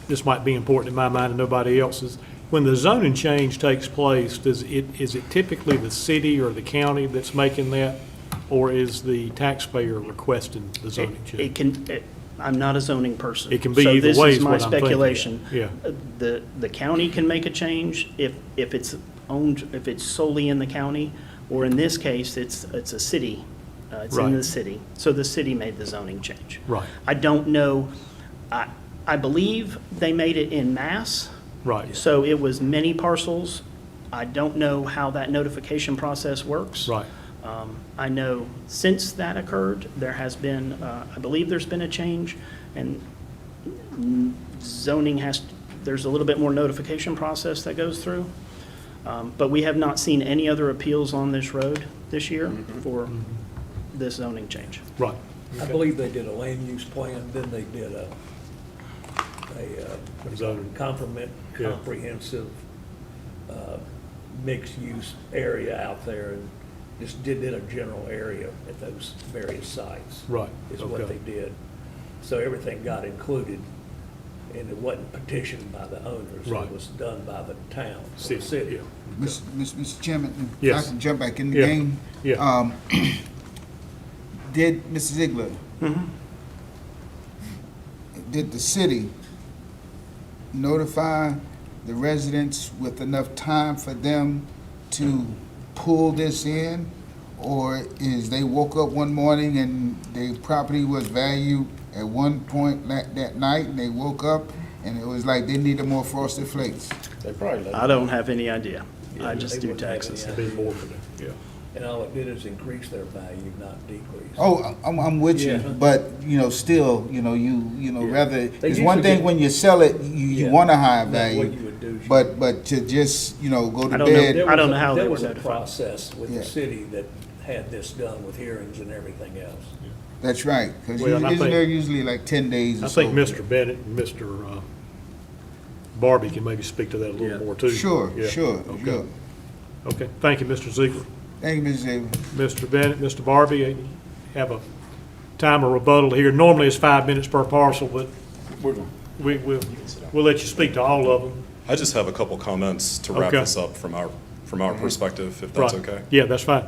this might be important in my mind and nobody else's. When the zoning change takes place, is it typically the city or the county that's making that? Or is the taxpayer requesting the zoning change? I'm not a zoning person. It can be either way is what I'm So this is my thinking. speculation. Yeah. The county can make a change if it's owned, if it's solely in the county, or in this case, it's a city. It's in Right. the city. So the city made the zoning change. Right. I don't know, I believe they made it in mass. Right, So it was many parcels. I don't know how that notification process works. right. I know since that occurred, there has been, I believe there's been a change, and zoning there's a little bit more notification process that goes through. But we have not seen any other appeals on this road this year for this zoning change. Right. I believe they did a land use plan, then they did a Zoning. Yeah. comprehensive, mixed-use area out there, and just did a general area at those various sites. Right, Is what okay. they did. So everything got included, and it wasn't petitioned by the owners. Right. It was done by the town, or the City, city. yeah. Mr. Chairman, if Yes. I can jump back in the Yeah. game. Yeah. Did, Mr. Ziegler, did the city notify the residents with enough time for them to pull this in? Or is they woke up one morning and their property was valued at one point that night, and they woke up, and it was like they needed more Frosted Flakes. They probably let I don't have any idea. I just They do wouldn't have taxes. any Be more than, yeah. And all it did is increase their value, not decrease. Oh, I'm with you, Yeah. but, still, you know, Yeah. rather, They it's one usually thing get- when you sell it, you Yeah. want a higher That's value. what you would do. But to just, go I to don't know. bed. I don't know how they There were was a notified. process with Yeah. the city that had this done with hearings and everything else. That's right, because Well, and I isn't think- there usually like 10 days or I so? think Mr. Bennett and Mr. Barbie can maybe speak to that a Yeah. little more too. Sure, Yeah. sure, Okay. sure. Okay, thank you, Mr. Ziegler. Thank you, Mrs. Avery. Mr. Bennett, Mr. Barbie, have a time of rebuttal here. Normally it's 5 minutes per parcel, but We're gonna- we'll let you speak to all of them. I just have a couple comments to wrap Okay. this up from our perspective, if that's Right. okay. Yeah, that's fine.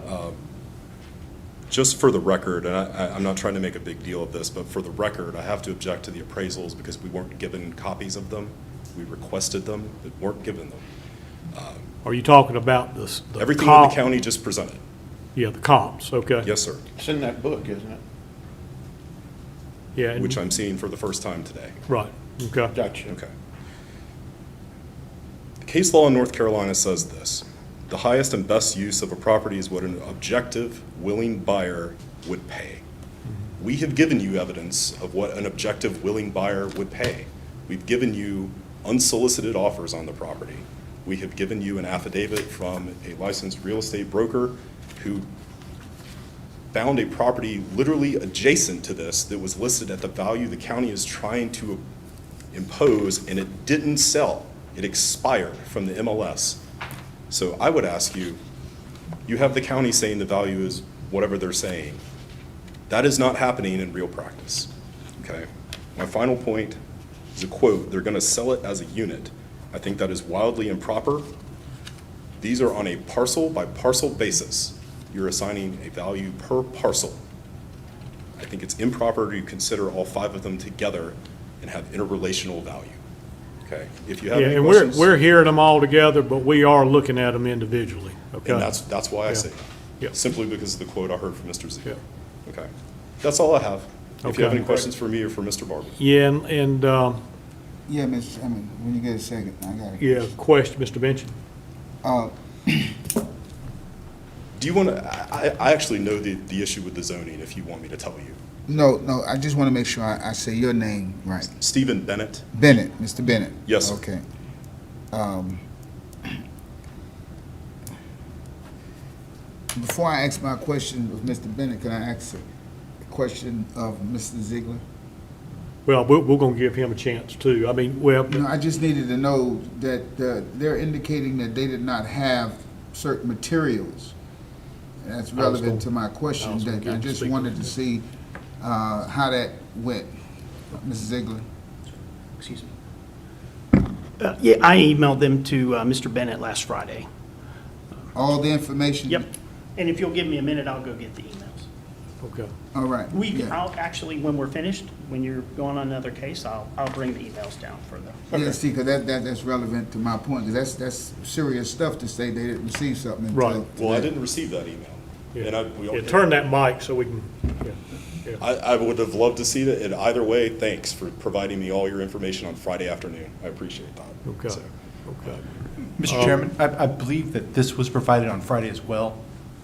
Just for the record, and I'm not trying to make a big deal of this, but for the record, I have to object to the appraisals because we weren't given copies of them. We requested them, but weren't given them. Are you talking about the Everything that comp? the county just presented. Yeah, the comps, okay. Yes, sir, It's in that book, isn't it? Yeah, and- which I'm seeing for the first time today. right, okay. Gotcha. Okay. The case law in North Carolina says this: the highest and best use of a property is what an objective, willing buyer would pay. We have given you evidence of what an objective, willing buyer would pay. We've given you unsolicited offers on the property. We have given you an affidavit from a licensed real estate broker who found a property literally adjacent to this that was listed at the value the county is trying to impose, and it didn't sell. It expired from the MLS. So I would ask you, you have the county saying the value is whatever they're saying. That is not happening in real practice, okay? My final point is a quote: they're gonna sell it as a unit. I think that is wildly improper. These are on a parcel by parcel basis. You're assigning a value per parcel. I think it's improper to consider all 5 of them together and have interrelational value, okay? If you have Yeah, any and questions. we're hearing them all together, but we are looking at them individually, okay? And that's why I Yeah. say that. Yeah. Simply because of the quote I heard from Mr. Z. Yeah. Okay. That's all I have. If you have Okay. any questions for me or for Mr. Barbie. Yeah, and, Yeah, Mr. Chairman, when you get a second, I got it. yeah, question, Mr. Bench. Do you want to, I actually know the issue with the zoning, if you want me to tell you. No, I just want to make sure I say your name right. Stephen Bennett, Bennett, Mr. Bennett? Yes, sir. Okay. Before I ask my question of Mr. Bennett, can I ask a question of Mr. Ziegler? Well, we're gonna give him a chance too. I mean, well, No, I just needed to know that they're indicating that they did not have certain materials. And that's relevant to my question, was gonna that get I him to just speak wanted on to that. see how that went. Mrs. Ziegler? Excuse me. Yeah, I emailed them to Mr. Bennett last Friday. All the information? Yep. And if you'll give me a minute, I'll go get the emails. okay. All right. Yeah. I'll actually, when we're finished, when you're going on another case, I'll bring the emails down for the. Yeah, see, because that's relevant to my point, because that's serious stuff to say they didn't receive something until. Right. well, I didn't receive that email. And Yeah, turn that mic so we can, yeah. I would have loved to see that, and either way, thanks for providing me all your information on Friday afternoon. I appreciate that. Okay, So, okay. Mr. Chairman, I believe that this was provided on Friday as well,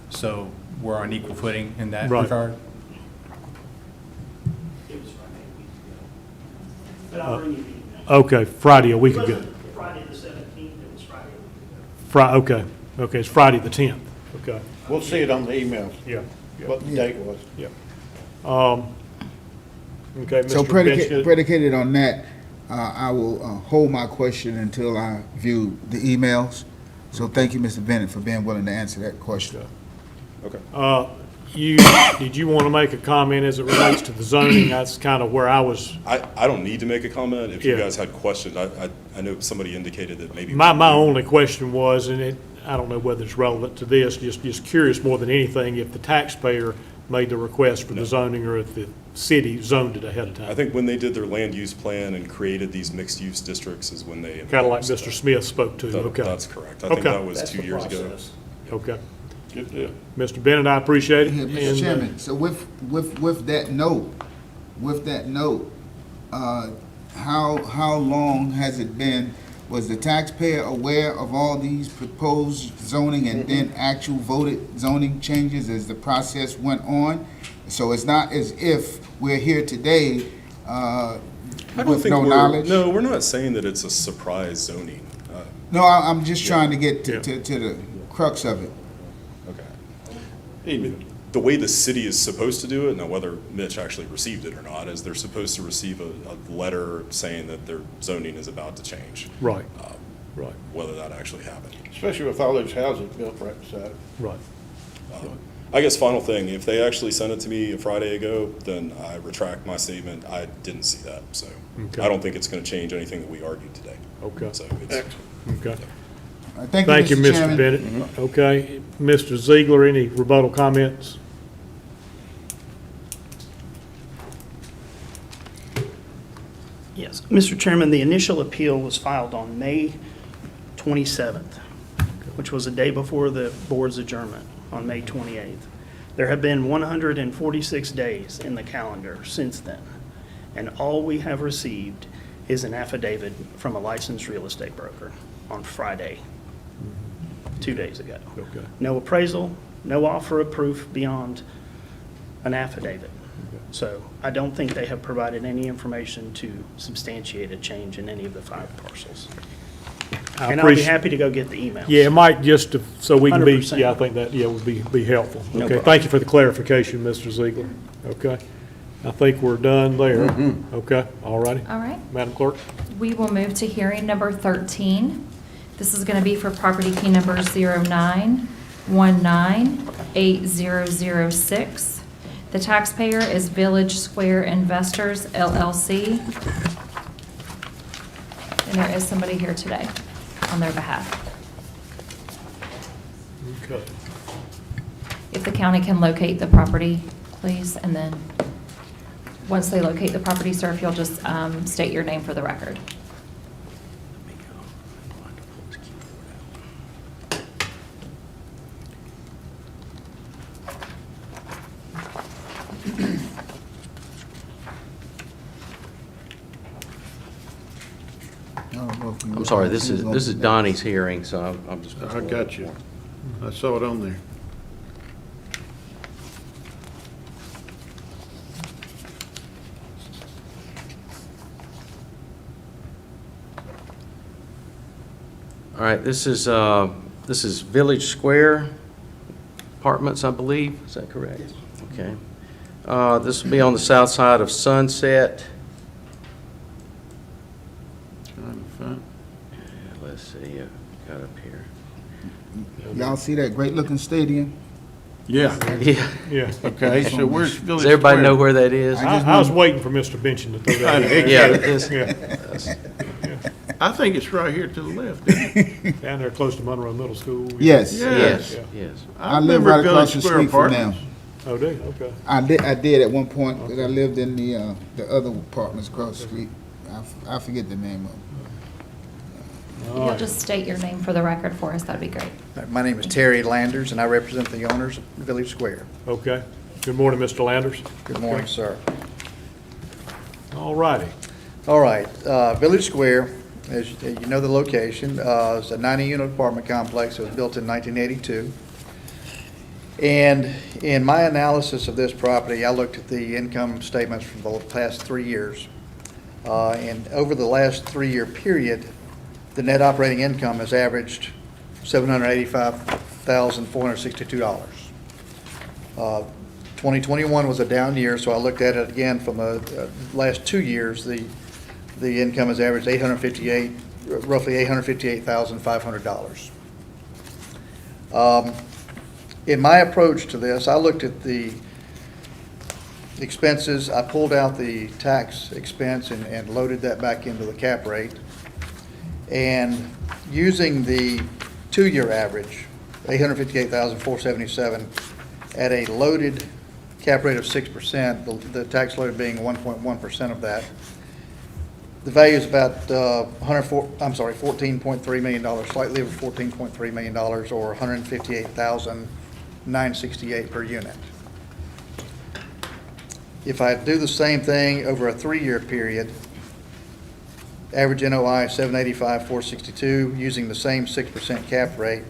so we're on equal footing in that Right. regard. It was Friday a week ago. But I'll bring you the email. Okay, Friday, a week It ago. wasn't Friday the 17th, it was Friday a week ago. Okay, it's Friday the 10th, okay, We'll see it on the emails, yeah, what the date was. yeah. Okay, So Mr. Bench. predicated on that, I will hold my question until I view the emails. So thank you, Mr. Bennett, for being willing to answer that question. okay. Did you want to make a comment as it relates to the zoning? That's kind of where I was, I don't need to make a comment. If you Yeah. guys had questions, I know somebody indicated that maybe. my only question was, and I don't know whether it's relevant to this, just curious more than anything, if the taxpayer made the request for the zoning or if the city zoned it ahead of time. I think when they did their land use plan and created these mixed-use districts is when they. Kind of like Mr. Smith spoke to, That- okay. That's correct. I think Okay. that was That's 2 the years ago. process. Okay. Good deal. Mr. Bennett, I appreciate it. Yeah, And, Mr. Chairman, so with that note, with that note, how long has it been? Was the taxpayer aware of all these proposed zoning and then actual voted zoning changes as the process went on? So it's not as if we're here today I don't with think no we're, knowledge? no, we're not saying that it's a surprise zoning. No, I'm just trying to get Yeah. to the crux of it. Okay. The way the city is supposed to do it, now whether Mitch actually received it or not, is they're supposed to receive a letter saying that their zoning is about to change. Right, right, Whether that actually happened. Especially with all those houses built right beside it. right. I guess final thing, if they actually sent it to me a Friday ago, then I retract my statement. I didn't see that, so Okay. I don't think it's gonna change anything that we argued today. Okay, So it's, okay. Thank you, Thank you, Mr. Mr. Chairman. Bennett. Okay, Mr. Ziegler, any rebuttal comments? Yes, Mr. Chairman, the initial appeal was filed on May 27th, which was the day before the board's adjournment on May 28th. There have been 146 days in the calendar since then, and all we have received is an affidavit from a licensed real estate broker on Friday, 2 days ago. Okay. No appraisal, no offer of proof beyond an affidavit. So I don't think they have provided any information to substantiate a change in any of the 5 parcels. I And I'll be appreciate- happy to go get the emails. Yeah, it might just, so we can be, 100%. yeah, I think that, yeah, would be helpful. No Okay, problem. thank you for the clarification, Mr. Ziegler. Okay, I think we're done there. Okay, all righty. All right. Madam Clerk? We will move to hearing number 13. This is going to be for property key number 09198006. The taxpayer is Village Square Investors LLC. And there is somebody here today on their behalf. Okay. If the county can locate the property, please, and then, once they locate the property, sir, if you'll just state your name for the record. I'm sorry, this is Donnie's hearing, so I'm just. I got you. I saw it on there. All right, this is Village Square Apartments, I believe, is that correct? Okay. This will be on the south side of Sunset. Trying to find. Let's see, got up here. Y'all see that great-looking stadium? Yeah, Yeah, Yeah. okay, so where's Village does everybody Square? know where that is? I was waiting for Mr. Benson to throw that in. Yeah, this, Yeah, I think it's right here to the left. isn't it? down there close to Monroe Middle School. Yes. yes, Yeah. yes. I live remember right across Village the Square street from them. Apartments. Oh, do you? Okay. I did at one point, because I lived in the other apartments across the street. I forget the name of them. If you'll just state your name for the record for us, that'd be great. My name is Terry Landers, and I represent the owners of Village Square. Okay. Good morning, Mr. Landers. Good morning, sir. All righty. All right, Village Square, as you know the location, is a 90-unit apartment complex that was built in 1982. And in my analysis of this property, I looked at the income statements for the past 3 years. And over the last 3-year period, the net operating income has averaged $785,462. 2021 was a down year, so I looked at it again from the last 2 years. The income has averaged roughly $858,500. In my approach to this, I looked at the expenses. I pulled out the tax expense and loaded that back into the cap rate. And using the 2-year average, $858,477, at a loaded cap rate of 6%, the tax load being 1.1% of that, the value is about $14.3 million, slightly over $14.3 million, or $158,968 per unit. If I do the same thing over a 3-year period, average NOI 785, 462, using the same 6% cap rate,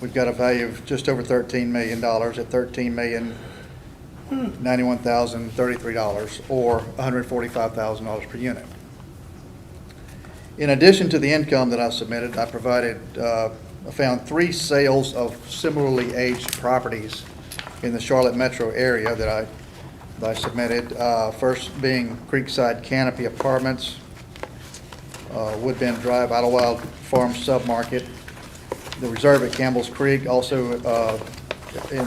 we've got a value of just over $13 million at $13,091,033, or $145,000 per unit. In addition to the income that I submitted, I found 3 sales of similarly aged properties in the Charlotte metro area that I submitted. First being Creekside Canopy Apartments, Woodbend Drive, Idlewild Farm Submarket, the Reserve at Campbell's Creek, also in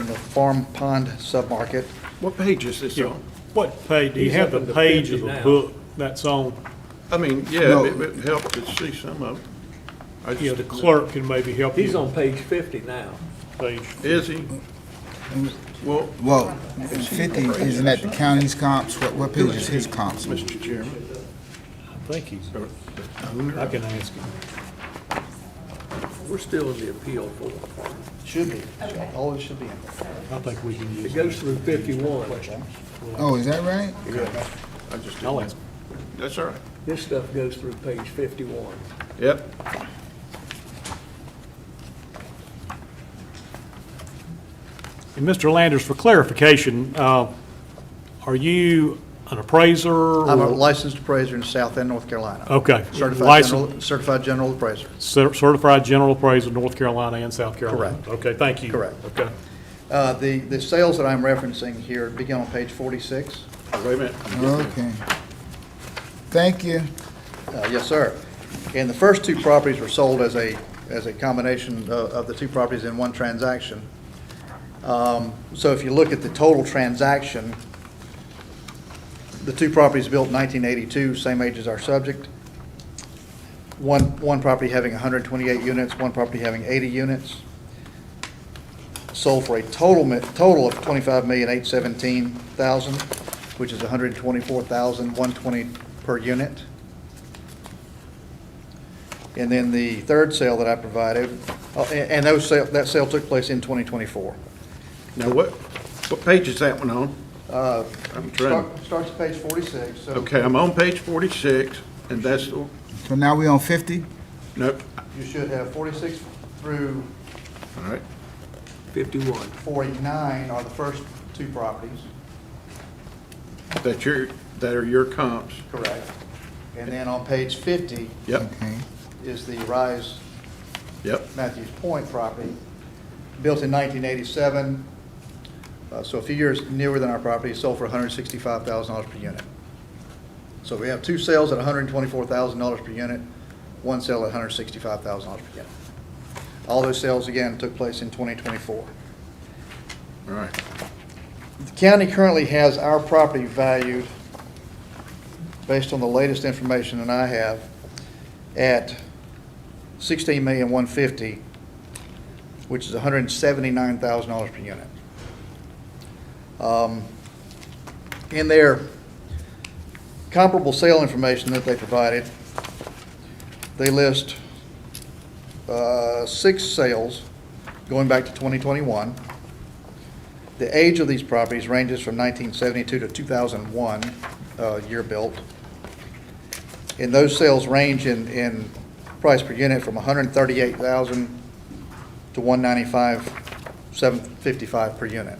the Farm Pond Submarket. What page is this on? What page, do you He's have up the into page 50 of the now. book that's on? I mean, yeah, No. it helped to see some of it. I Yeah, just- the clerk can maybe help you. He's on page 50 now. Page. Is he? Well, Well, 50, isn't that the county's comps? What page is his comps? Mr. Chairman, I think he's, the owner, I can ask him. We're still in the appeal for it. Should be, all this should be in there. I think we can use It goes through 51. Oh, is that right? I just I'll didn't. ask. That's all right. This stuff goes through page 51. Yep. And Mr. Landers, for clarification, are you an appraiser? I'm a or- licensed appraiser in South End, North Carolina. Okay. Certified general appraiser. Certified general appraiser, North Carolina and South Carolina? Correct. Okay, thank you. Correct. Okay. The sales that I'm referencing here begin on page 46. Wait a minute. Okay. Thank you. Yes, sir. And the first 2 properties were sold as a combination of the 2 properties in one transaction. So if you look at the total transaction, the 2 properties built in 1982, same age as our subject. One property having 128 units, one property having 80 units. Sold for a total of $25,817,000, which is $124,120 per unit. And then the third sale that I provided, and that sale took place in 2024. Now, what page is that one on? I'm trying. Starts at page 46. So Okay, I'm on page 46, and that's, So now we on 50? nope, you should have 46 through all right. 51. 49 are the first 2 properties, That are your comps. correct? And then on page 50 Yep, Okay. is the Rise yep. Matthews Point property, built in 1987, so a few years newer than our property, sold for $165,000 per unit. So we have 2 sales at $124,000 per unit, 1 sale at $165,000 per unit. All those sales, again, took place in 2024. All right. The county currently has our property valued, based on the latest information that I have, at $16,150,000, which is $179,000 per unit. In their comparable sale information that they provided, they list 6 sales going back to 2021. The age of these properties ranges from 1972 to 2001, year built. And those sales range in price per unit from $138,000 to $195,755 per unit.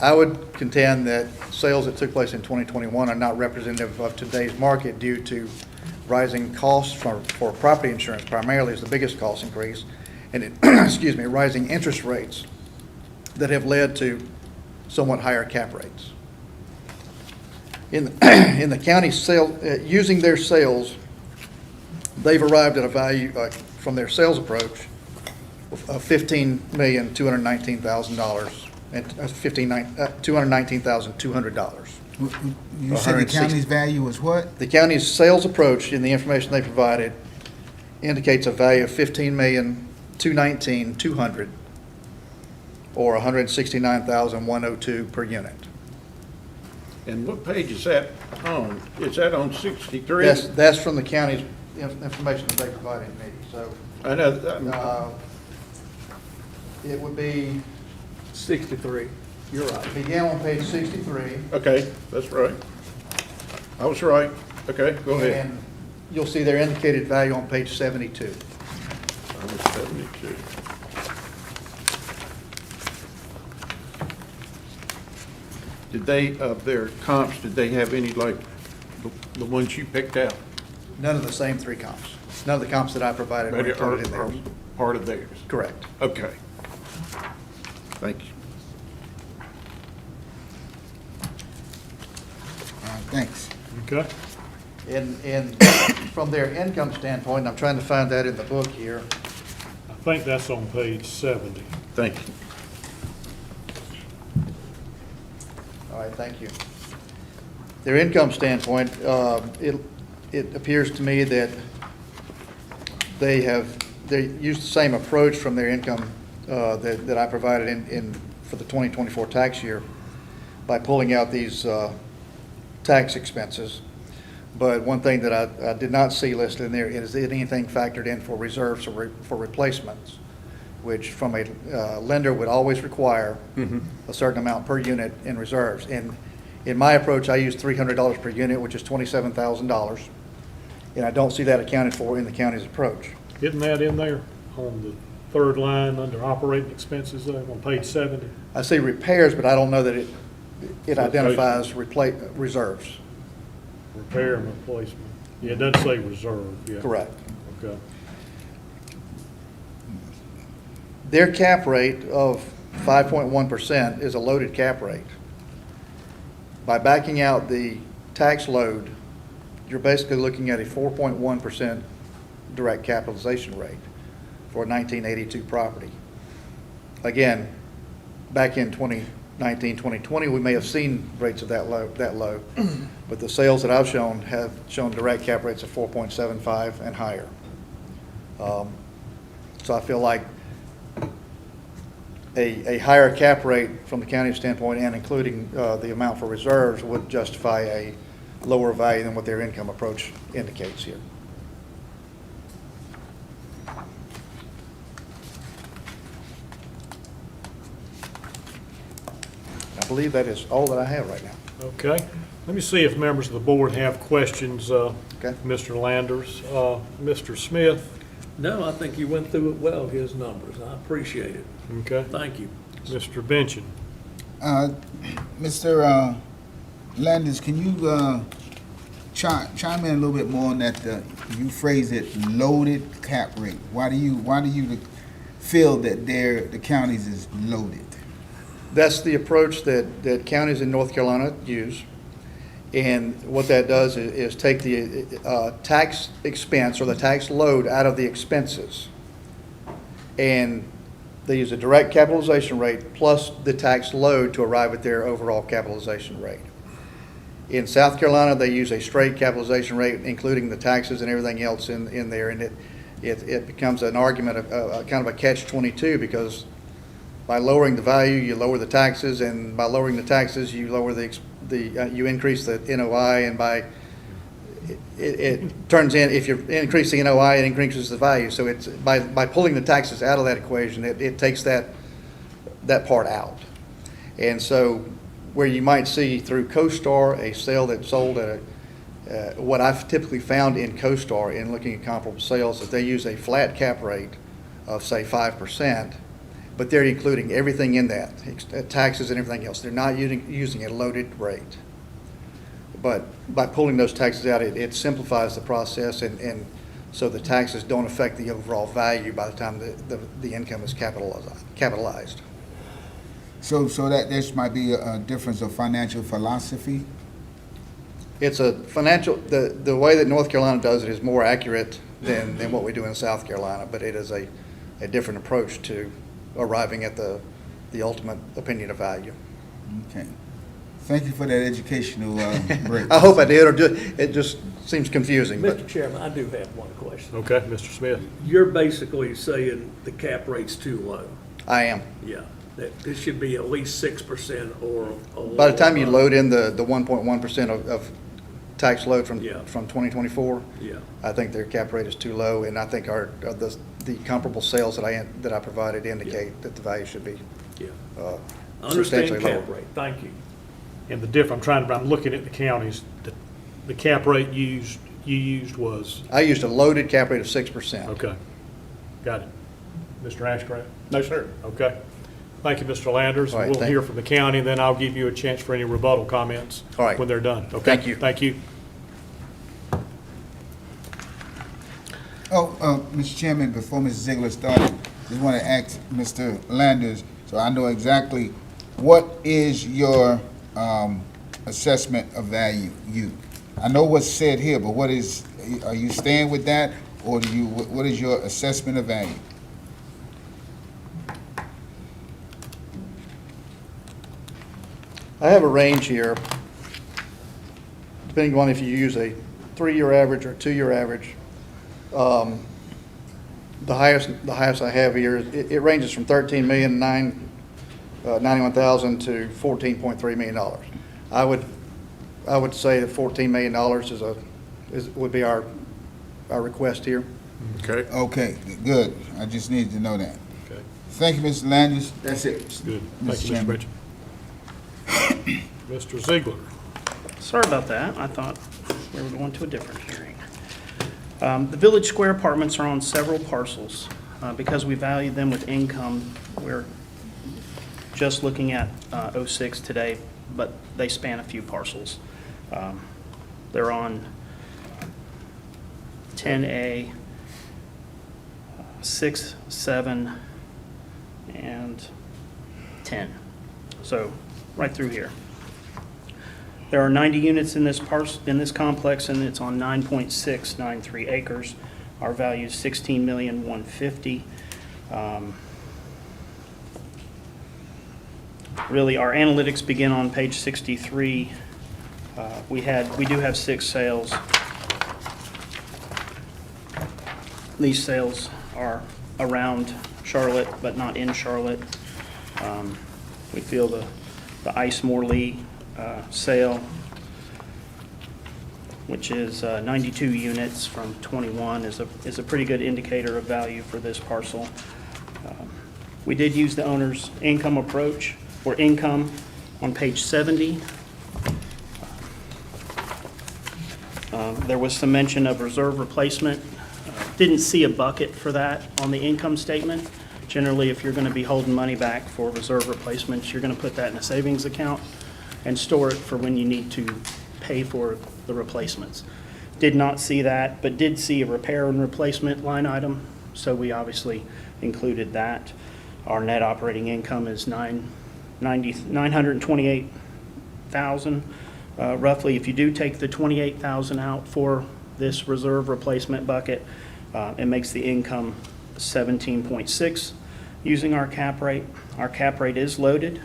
I would contend that sales that took place in 2021 are not representative of today's market due to rising costs for property insurance primarily is the biggest cost increase, and excuse me, rising interest rates that have led to somewhat higher cap rates. In the county sale, using their sales, they've arrived at a value from their sales approach of $15,219,000 and $219,200. You said the county's value was what? The county's sales approach in the information they provided indicates a value of $15,219,200 or $169,102 per unit. And what page is that on? Is that on 63? That's from the county's information that they provided me, so I know, it would be 63. You're right. Began on page 63. Okay, that's right. I was right. Okay, go ahead. And you'll see their indicated value on page 72. I was 72. Did they, of their comps, did they have any like the ones you picked out? None of the same three comps. None of the comps that I provided were Maybe included in are theirs. part of theirs? Correct. Okay. Thank you. Thanks. Okay. And from their income standpoint, I'm trying to find that in the book here. I think that's on page 70. Thank you. All right, thank you. Their income standpoint, it appears to me that they used the same approach from their income that I provided for the 2024 tax year by pulling out these tax expenses. But one thing that I did not see listed in there is anything factored in for reserves or for replacements, which from a lender would always require a certain amount per unit in reserves. And in my approach, I use $300 per unit, which is $27,000. And I don't see that accounted for in the county's approach. Isn't that in there on the third line under operating expenses there on page 70? I see repairs, but I don't know that it identifies reserves. Repair and replacement. Yeah, it doesn't say reserve, yeah. Correct. Okay. Their cap rate of 5.1% is a loaded cap rate. By backing out the tax load, you're basically looking at a 4.1% direct capitalization rate for a 1982 property. Again, back in 2019, 2020, we may have seen rates of that low, but the sales that I've shown have shown direct cap rates of 4.75 and higher. So I feel like a higher cap rate from the county standpoint and including the amount for reserves would justify a lower value than what their income approach indicates here. I believe that is all that I have right now. Okay. Let me see if members of the board have questions, Okay. Mr. Landers. Mr. Smith? No, I think you went through it well, his numbers. I appreciate it. Okay. Thank you. Mr. Benson? Mr. Landis, can you chime in a little bit more on that? You phrase it loaded cap rate. Why do you feel that the counties is loaded? That's the approach that counties in North Carolina use. And what that does is take the tax expense or the tax load out of the expenses. And they use a direct capitalization rate plus the tax load to arrive at their overall capitalization rate. In South Carolina, they use a straight capitalization rate, including the taxes and everything else in there. And it becomes an argument of kind of a catch-22, because by lowering the value, you lower the taxes, and by lowering the taxes, you lower you increase the NOI, and by it turns in, if you're increasing NOI, it increases the value. So it's by pulling the taxes out of that equation, it takes that part out. And so where you might see through CoStar a sale that sold at what I've typically found in CoStar in looking at comparable sales, is they use a flat cap rate of say 5%, but they're including everything in that, taxes and everything else. They're not using a loaded rate. But by pulling those taxes out, it simplifies the process, and so the taxes don't affect the overall value by the time the income is capitalized. So that this might be a difference of financial philosophy? It's a financial, the way that North Carolina does it is more accurate than what we do in South Carolina, but it is a different approach to arriving at the ultimate opinion of value. Okay. Thank you for that educational break. I hope I did, or it just seems confusing. But Mr. Chairman, I do have one question. Okay, Mr. Smith? You're basically saying the cap rate's too low. I am. Yeah, that this should be at least 6% or a little By the time you above. load in the 1.1% of tax load from Yeah. 2024, Yeah, I think their cap rate is too low, and I think the comparable sales that I provided indicate that the value should be yeah. Understand substantially cap lower. rate, thank you. And the I'm looking at the counties, the cap rate you used was, I used a loaded cap rate of 6%. okay, got it. Mr. Ashcraft? No, sir. Okay. Thank you, Mr. Landers. All right, We'll thank- hear from the county, and then I'll give you a chance for any rebuttal comments All right. when they're done. Okay? Thank you. Thank you. Mr. Chairman, before Mr. Ziegler started, just want to ask Mr. Landers, so I know exactly, what is your assessment of value? I know what's said here, but are you staying with that, or what is your assessment of value? I have a range here, depending on if you use a 3-year average or 2-year average. The highest I have here, it ranges from $13,991,000 to $14.3 million. I would say that $14 million would be our request here. Okay. Okay, good. I just needed to know that. Okay. Thank you, Mr. Landers. That's it. Good. Mr. Thank you, Mr. Chairman. Mitchell. Mr. Ziegler? Sorry about that. I thought we were going to a different hearing. The Village Square apartments are on several parcels. Because we value them with income, we're just looking at 06 today, but they span a few parcels. They're on 10A, 6, 7, and 10. So, right through here. There are 90 units in this complex, and it's on 9.693 acres. Our value is $16,150,000. Really, our analytics begin on page 63. We do have 6 sales. These sales are around Charlotte, but not in Charlotte. We feel the Ice Morley sale, which is 92 units from 21, is a pretty good indicator of value for this parcel. We did use the owner's income approach, or income, on page 70. There was some mention of reserve replacement. Didn't see a bucket for that on the income statement. Generally, if you're going to be holding money back for reserve replacements, you're going to put that in a savings account and store it for when you need to pay for the replacements. Did not see that, but did see a repair and replacement line item, so we obviously included that. Our net operating income is $928,000. Roughly, if you do take the $28,000 out for this reserve replacement bucket, it makes the income 17.6 using our cap rate. Our cap rate is loaded.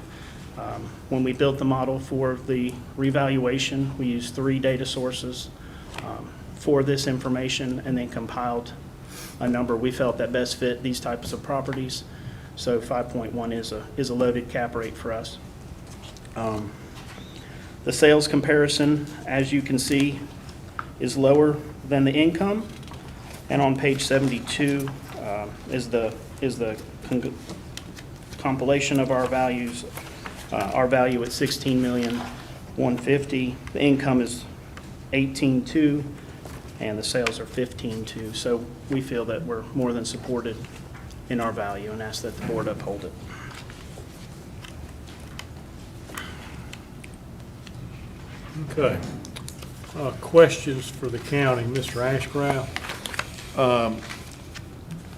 When we built the model for the revaluation, we used 3 data sources for this information and then compiled a number we felt that best fit these types of properties. So 5.1 is a loaded cap rate for us. The sales comparison, as you can see, is lower than the income. And on page 72 is the compilation of our values. Our value at $16,150,000. The income is $18,200,000, and the sales are $15,200,000. So we feel that we're more than supported in our value and ask that the board uphold it. Okay. Questions for the county, Mr. Ashcraft?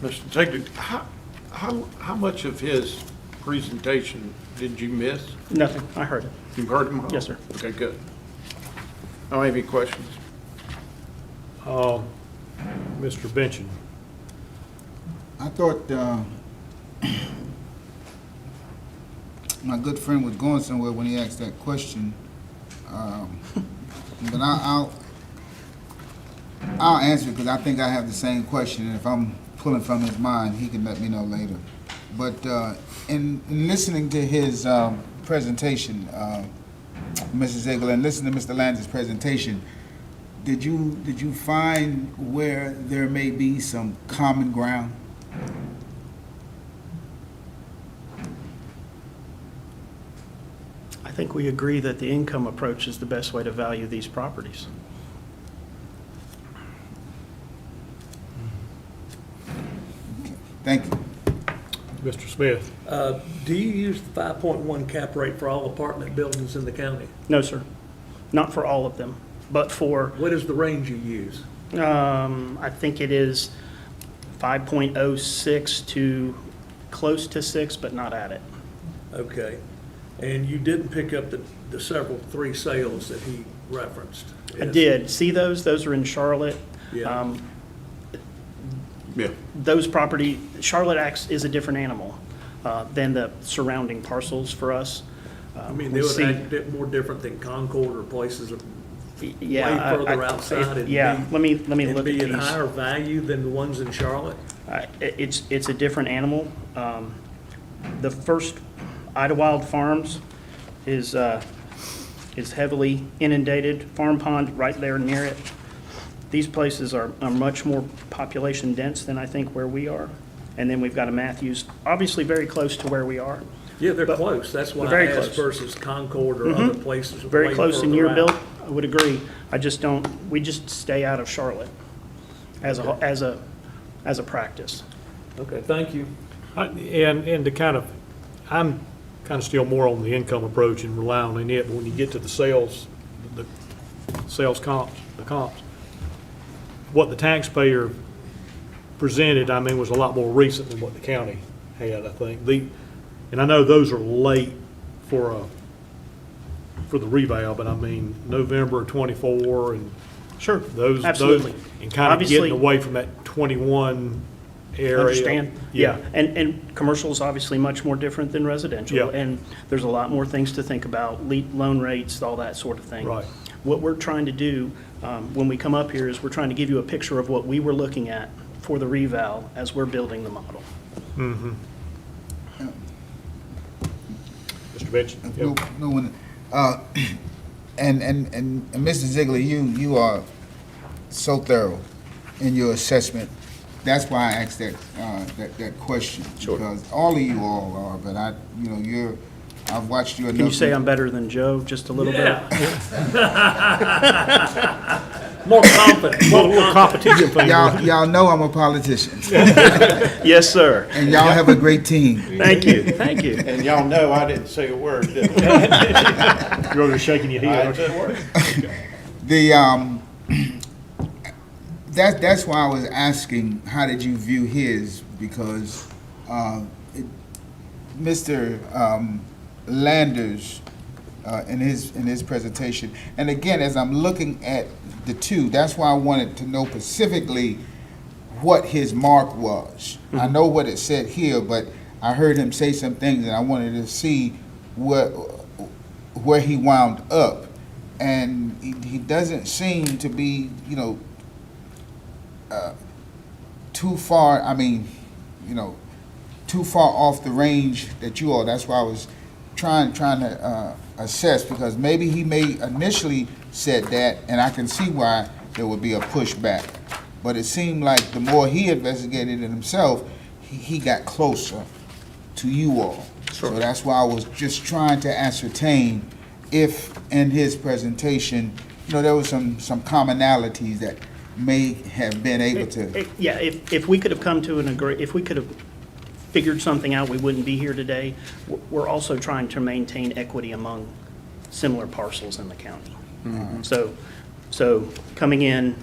Mr. Ziegler, how much of his presentation did you miss? Nothing, I heard it. You heard him all? Yes, sir. Okay, good. I don't have any questions. Mr. Benson? I thought my good friend was going somewhere when he asked that question. But I'll answer it because I think I have the same question, and if I'm pulling from his mind, he can let me know later. But in listening to his presentation, Mrs. Ziegler, and listening to Mr. Landers' presentation, did you find where there may be some common ground? I think we agree that the income approach is the best way to value these properties. Thank you. Mr. Smith? Do you use the 5.1 cap rate for all apartment buildings in the county? No, sir, not for all of them, but for, What is the range you use? I think it is 5.06 to close to 6, but not at it. Okay. And you didn't pick up the three sales that he referenced? I did. See those? Those are in Charlotte. Yeah. Yeah. Those property, Charlotte acts is a different animal than the surrounding parcels for us. I mean, we they would see- act a bit more different than Concord or places Yeah, way further outside. and Yeah, be- let me and look at be in these. higher value than the ones in Charlotte? It's a different animal. The first Idlewild Farms is heavily inundated. Farm Pond right there near it. These places are much more population dense than I think where we are. And then we've got a Matthews, obviously very close to where we are. Yeah, they're But- close. That's why They're I very asked close. versus Concord or other places. Very way close in further your out. build, I would agree. I just don't, we just stay out of Charlotte as a practice. Okay, thank you. And to kind of, I'm kind of still more on the income approach and relying on it, but when you get to the sales comps, what the taxpayer presented, I mean, was a lot more recent than what the county had, I think. And I know those are late for the reval, but I mean, November 24 and Sure, those, absolutely. and kind of Obviously- getting away from that 21 area. Understand? Yeah, and commercial is obviously much more different than residential. Yeah. And there's a lot more things to think about, loan rates, all that sort of thing. Right. What we're trying to do, when we come up here, is we're trying to give you a picture of what we were looking at for the reval as we're building the model. Mr. Bench? No, no one, and Mr. Ziegler, you are so thorough in your assessment. That's why I asked that question. Sure. Because all of you all are, but I've watched you enough. Can you say I'm better than Joe, just a little bit? Yeah. More confident, A more little confident. competition thing. Y'all know I'm a politician, Yes, sir. and y'all have a great team. Thank you, thank you. And y'all know I didn't say a word, did I? You're over there shaking your I head. didn't say a word. That's why I was asking, how did you view his? Because Mr. Landers, in his presentation, and again, as I'm looking at the two, that's why I wanted to know specifically what his mark was. I know what it said here, but I heard him say some things, and I wanted to see where he wound up. And he doesn't seem to be, too far, too far off the range that you are. That's why I was trying to assess, because maybe he may initially said that, and I can see why there would be a pushback. But it seemed like the more he investigated it himself, he got closer to you all. Sure. So that's why I was just trying to ascertain if in his presentation, there was some commonalities that may have been able to. Yeah, if we could have come to if we could have figured something out, we wouldn't be here today. We're also trying to maintain equity among similar parcels in the county. So coming in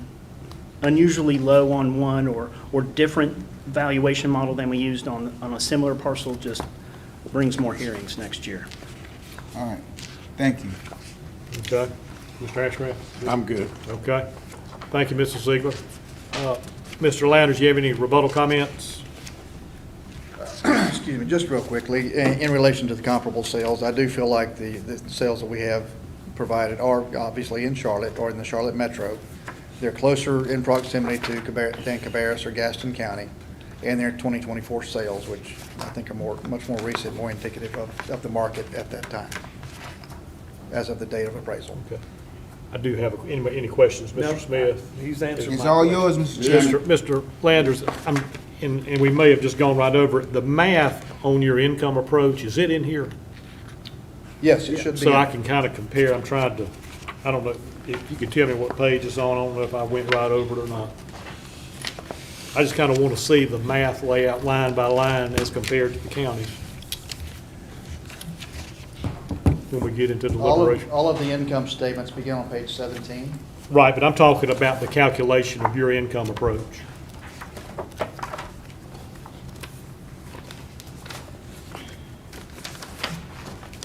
unusually low on one or different valuation model than we used on a similar parcel just brings more hearings next year. All right, thank you. Okay. Mr. Ashcraft? I'm good. Okay. Thank you, Mrs. Ziegler. Mr. Landers, you have any rebuttal comments? Excuse me, just real quickly, in relation to the comparable sales, I do feel like the sales that we have provided are obviously in Charlotte or in the Charlotte metro. They're closer in proximity to than Cabarrus or Gaston County, and they're 2024 sales, which I think are much more recent, more indicative of the market at that time, as of the date of appraisal. Okay. I do have, any questions? No, Mr. Smith? He's answered my It's all question. yours, Mr. Chairman. Mr. Landers, and we may have just gone right over it. The math on your income approach, is it in here? Yes, it should be. So I can kind of compare, I'm trying to, I don't know, if you could tell me what page it's on, I don't know if I went right over it or not. I just kind of want to see the math layout line by line as compared to the counties. When we get into deliberation. All of the income statements begin on page 17. Right, but I'm talking about the calculation of your income approach.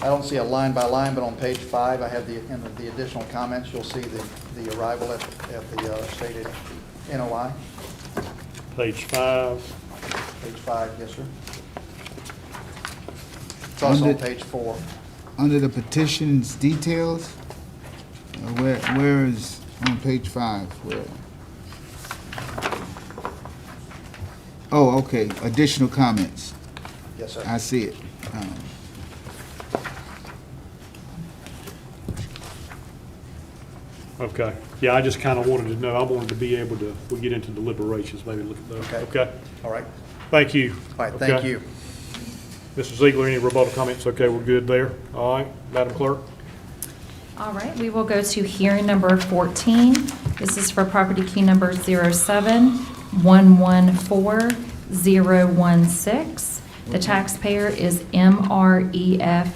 I don't see a line by line, but on page 5, I have in the additional comments, you'll see the arrival at the stated NOI. Page 5. Page 5, yes, sir. It's also on page 4. Under the petition's details, where is, on page 5, where? Oh, okay, additional comments. Yes, sir. I see it. Okay. Yeah, I just kind of wanted to know, I wanted to be able to, if we get into deliberations, maybe look at those. Okay. Okay? All right. Thank you. All right, thank Okay. you. Mr. Ziegler, any rebuttal comments? Okay, we're good there. All right, Madam Clerk? All right, we will go to hearing number 14. This is for property key number 07114-016. The taxpayer is MREF3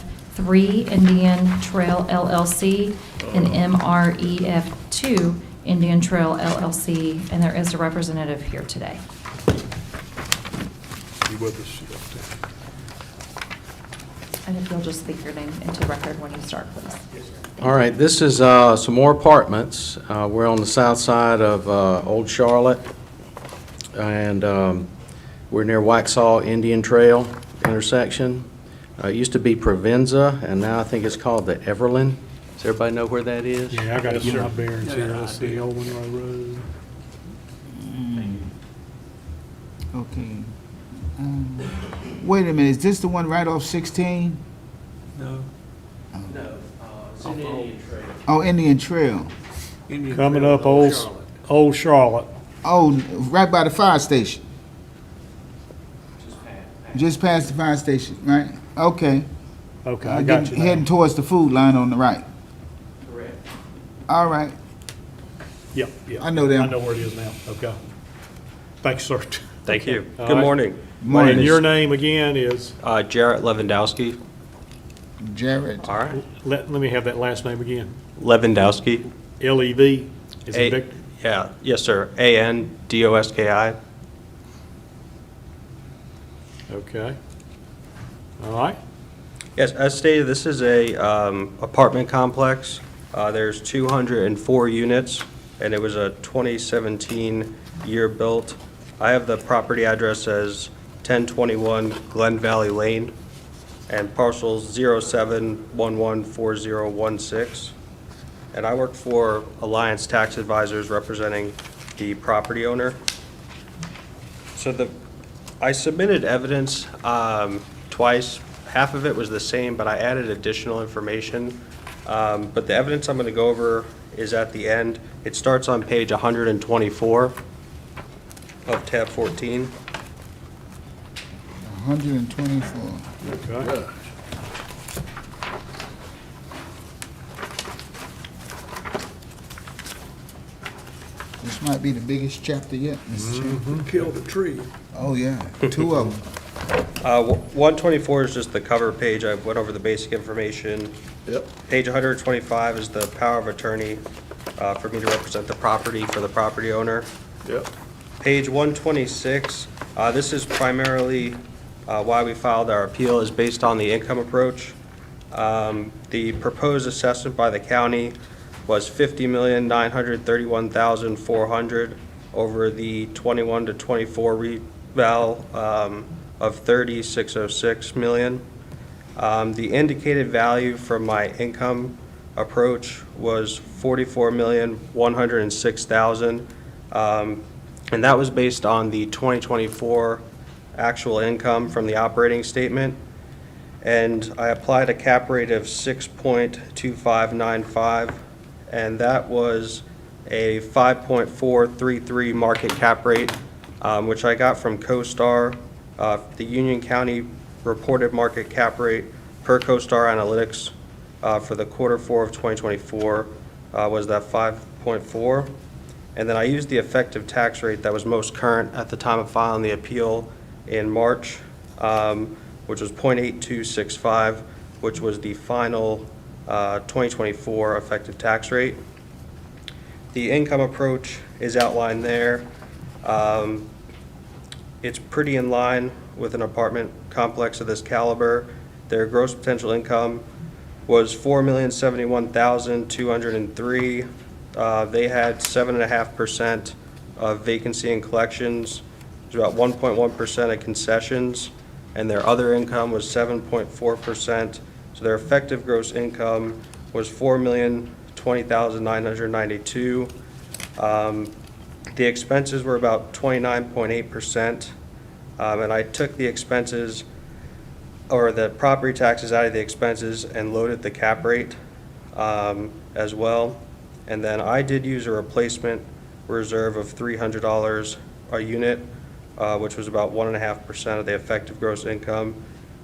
Indian Trail LLC and MREF2 Indian Trail LLC, and there is a representative here today. You with us? And if you'll just speak your name into record when you start, please. All right, this is some more apartments. We're on the south side of Old Charlotte, and we're near Waxhaw Indian Trail intersection. It used to be Provenza, and now I think it's called the Everlyn. Does everybody know where that is? Yeah, I got to Yes, get sir. my bearings here. Yeah, Let's I see, do. Old Monroe Road. Okay. Wait a minute, is this the one right off 16? No. it's in Indian Trail. Oh, Indian Trail. Indian Coming Trail, up Old Charlotte. Oh, right by the fire station. Just past the fire station, right? Okay. Okay, I got you Heading now. towards the food line on the right. Correct. All right. Yep, yep. I know them. I know where it is now. Okay. Thanks, sir. Thank you. All Good right. morning. Morning. And your name again is, Jarrett Lewandowski. Jared. All right. let me have that last name again. Lewandowski. L-E-V, is A- it Victor? Yeah, yes, sir. ANDOSKI. Okay. All right. Yes, as stated, this is a apartment complex. There's 204 units, and it was a 2017 year built. I have the property address as 1021 Glen Valley Lane, and parcels 07114016. And I work for Alliance Tax Advisors representing the property owner. So I submitted evidence twice. Half of it was the same, but I added additional information. But the evidence I'm going to go over is at the end. It starts on page 124 of tab 14. 124. Okay. This might be the biggest chapter yet, Mr. Chairman. Killed a tree. Oh, yeah. 2 of them. 124 is just the cover page. I went over the basic information. Yep. Page 125 is the power of attorney for me to represent the property for the property owner. Yep. Page 126, this is primarily why we filed our appeal, is based on the income approach. The proposed assessment by the county was $50,931,400 over the 21 to 24 reval of 3606 million. The indicated value from my income approach was 44,106,000. And that was based on the 2024 actual income from the operating statement. And I applied a cap rate of 6.2595, and that was a 5.433 market cap rate, which I got from CoStar. The Union County reported market cap rate per CoStar Analytics for the quarter 4 of 2024 was that 5.4. And then I used the effective tax rate that was most current at the time of filing the appeal in March, which was 0.8265, which was the final 2024 effective tax rate. The income approach is outlined there. It's pretty in line with an apartment complex of this caliber. Their gross potential income was $4,071,203. They had 7.5% of vacancy and collections. There's about 1.1% of concessions, and their other income was 7.4%. So their effective gross income was $4,020,992. The expenses were about 29.8%, and I took the expenses or the property taxes out of the expenses and loaded the cap rate as well. And then I did use a replacement reserve of $300 a unit, which was about 1.5% of the effective gross income.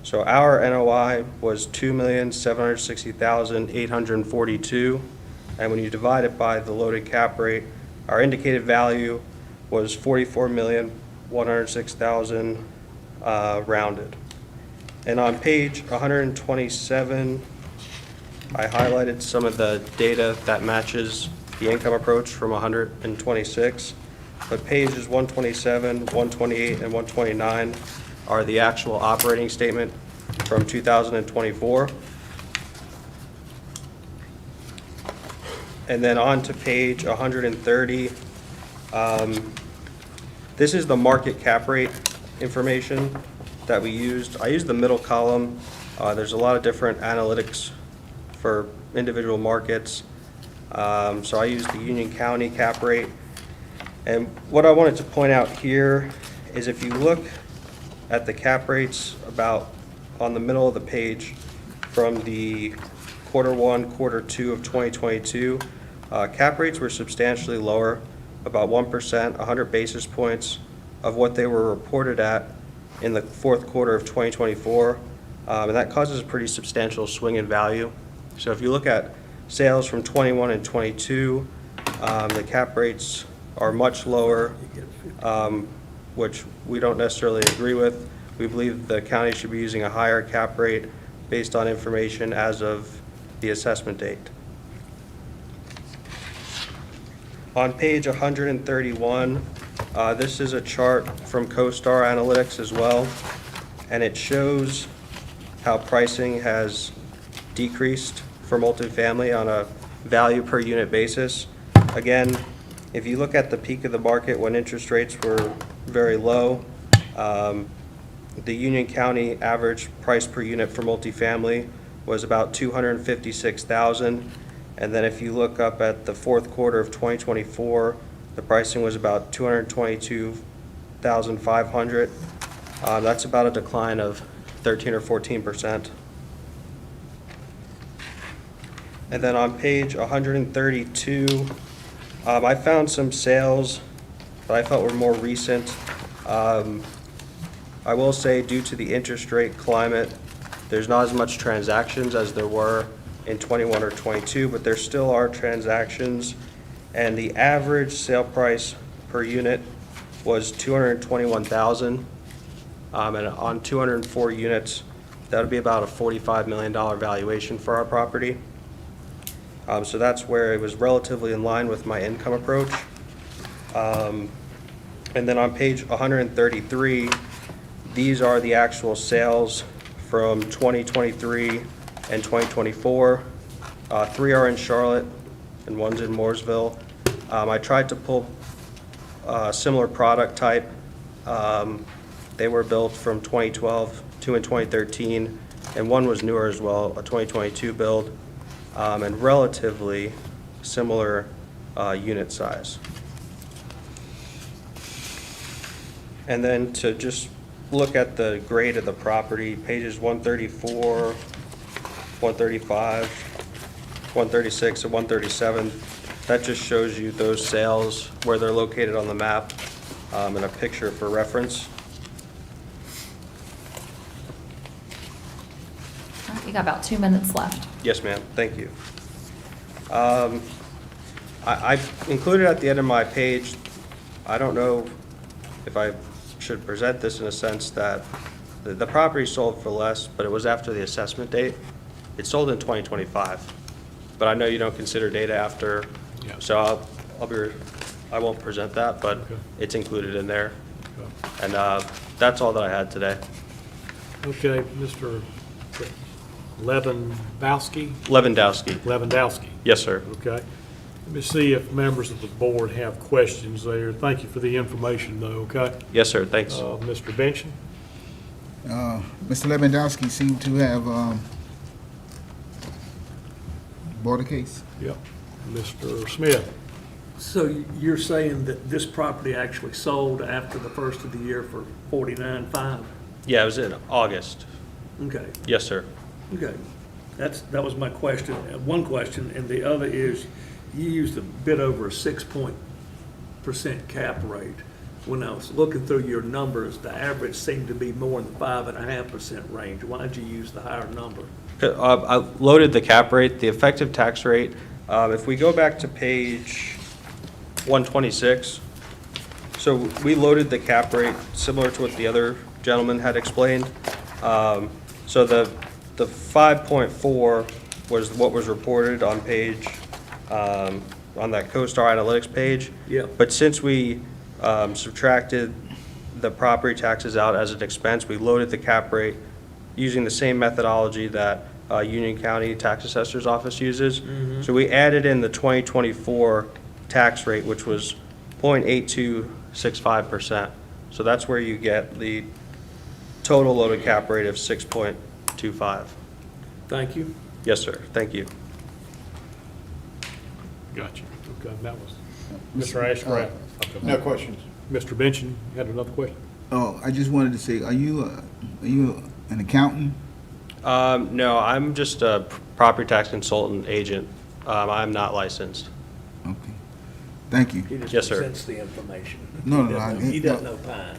So our NOI was $2,760,842, and when you divide it by the loaded cap rate, our indicated value was $44,106,000 rounded. And on page 127, I highlighted some of the data that matches the income approach from 126. But pages 127, 128, and 129 are the actual operating statement from 2024. And then on to page 130. This is the market cap rate information that we used. I used the middle column. There's a lot of different analytics for individual markets. So I used the Union County cap rate. And what I wanted to point out here is if you look at the cap rates about on the middle of the page from the quarter 1, quarter 2 of 2022, cap rates were substantially lower, about 1%, 100 basis points of what they were reported at in the fourth quarter of 2024. And that causes a pretty substantial swing in value. So if you look at sales from 21 and 22, the cap rates are much lower, which we don't necessarily agree with. We believe the county should be using a higher cap rate based on information as of the assessment date. On page 131, this is a chart from CoStar Analytics as well, and it shows how pricing has decreased for multifamily on a value per unit basis. Again, if you look at the peak of the market when interest rates were very low, the Union County average price per unit for multifamily was about $256,000. And then if you look up at the fourth quarter of 2024, the pricing was about $222,500. That's about a decline of 13 or 14%. And then on page 132, I found some sales that I felt were more recent. I will say due to the interest rate climate, there's not as much transactions as there were in 21 or 22, but there still are transactions. And the average sale price per unit was $221,000. And on 204 units, that would be about a $45 million valuation for our property. So that's where it was relatively in line with my income approach. And then on page 133, these are the actual sales from 2023 and 2024. 3 are in Charlotte and 1's in Mooresville. I tried to pull a similar product type. They were built from 2012, 2 in 2013, and 1 was newer as well, a 2022 build, and relatively similar unit size. And then to just look at the grade of the property, pages 134, 135, 136, and 137, that just shows you those sales, where they're located on the map, and a picture for reference. You got about 2 minutes left. Yes, ma'am, thank you. I included at the end of my page, I don't know if I should present this in a sense that the property sold for less, but it was after the assessment date. It sold in 2025, but I know you don't consider data after, Yeah. so I won't present that, but Okay. it's included in there. Okay. And that's all that I had today. Okay, Mr. Lewandowski? Lewandowski. Yes, sir. Okay. Let me see if members of the board have questions there. Thank you for the information, though, okay? Yes, sir, thanks. Mr. Benson? Mr. Lewandowski seemed to have bought a case. Yep. Mr. Smith? So you're saying that this property actually sold after the first of the year for 49.5? Yeah, it was in August. Okay, Yes, sir. okay. That was my question, one question, and the other is, you used a bit over a 6% cap rate. When I was looking through your numbers, the average seemed to be more in the 5.5% range. Why'd you use the higher number? I loaded the cap rate, the effective tax rate. If we go back to page 126, so we loaded the cap rate similar to what the other gentleman had explained. So the 5.4 was what was reported on page, on that CoStar Analytics page. Yeah. But since we subtracted the property taxes out as an expense, we loaded the cap rate using the same methodology that Union County Tax Assessor's Office uses. So we added in the 2024 tax rate, which was 0.8265%. So that's where you get the total loaded cap rate of 6.25. Thank you. Yes, sir. Thank you. Gotcha. Okay, that was, Mr. Ashcraft? Okay. No questions. Mr. Benson, you had another question? Oh, I just wanted to say, are you an accountant? No, I'm just a property tax consultant agent. I'm not licensed. Okay. Thank you. He just Yes, sir. presents the information. No, He no, doesn't know- He doesn't know pine.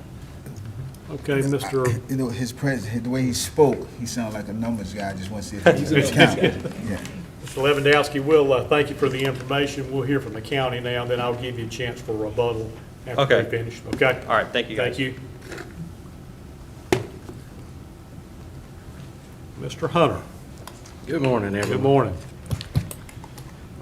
Okay, Mr. You know, the way he spoke, he sounded like a numbers guy. I just want to see if he's an accountant. Yeah. Mr. Lewandowski, we'll thank you for the information. We'll hear from the county now, then I'll give you a chance for rebuttal after Okay. we finish. Okay? All right, thank you, guys. Thank you. Mr. Hunter, Good morning, everyone. good morning.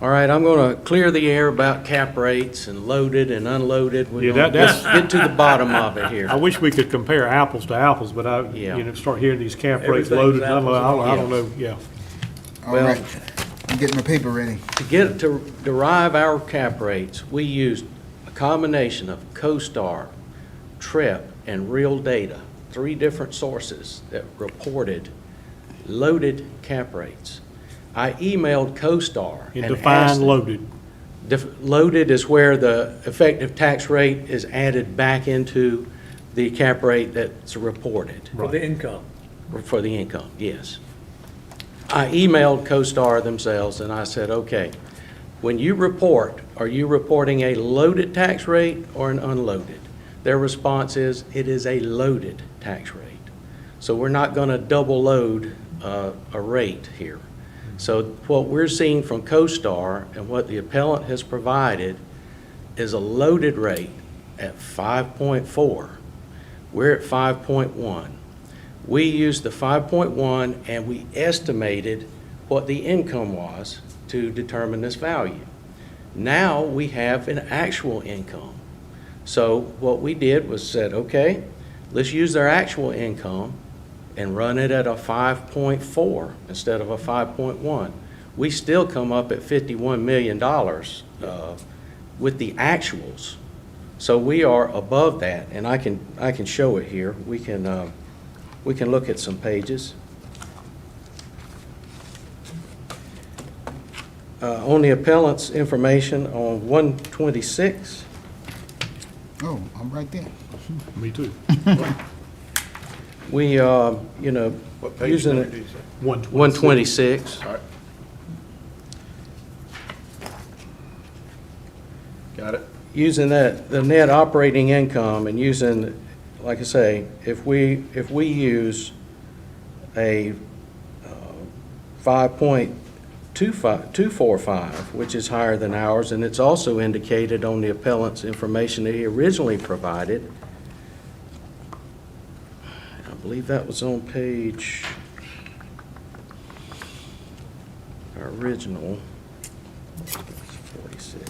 All right, I'm going to clear the air about cap rates and loaded and unloaded. We're Yeah, gonna that's- get to the bottom of it here. I wish we could compare apples to apples, but Yeah. start hearing these cap rates Everything's loaded, and apples unloaded. and I don't know, yeah. All Well- right. I'm getting my paper ready. To derive our cap rates, we used a combination of CoStar, TREP, and real data, 3 different sources that reported loaded cap rates. I emailed CoStar And and define asked. loaded. Loaded is where the effective tax rate is added back into the cap rate that's reported. For the income. For the income, yes. I emailed CoStar themselves and I said, okay, when you report, are you reporting a loaded tax rate or an unloaded? Their response is, it is a loaded tax rate. So we're not going to double load a rate here. So what we're seeing from CoStar and what the appellant has provided is a loaded rate at 5.4. We're at 5.1. We used the 5.1 and we estimated what the income was to determine this value. Now we have an actual income. So what we did was said, okay, let's use their actual income and run it at a 5.4 instead of a 5.1. We still come up at $51 million with the actuals. So we are above that, and I can show it here. We can look at some pages. On the appellant's information on 126. Oh, I'm right there. Me too. We, What page using number it, did you say? 126. All right. Got it. Using that, the net operating income and using, like I say, if we use a 5.245, which is higher than ours, and it's also indicated on the appellant's information that he originally provided. I believe that was on page, our original, 46.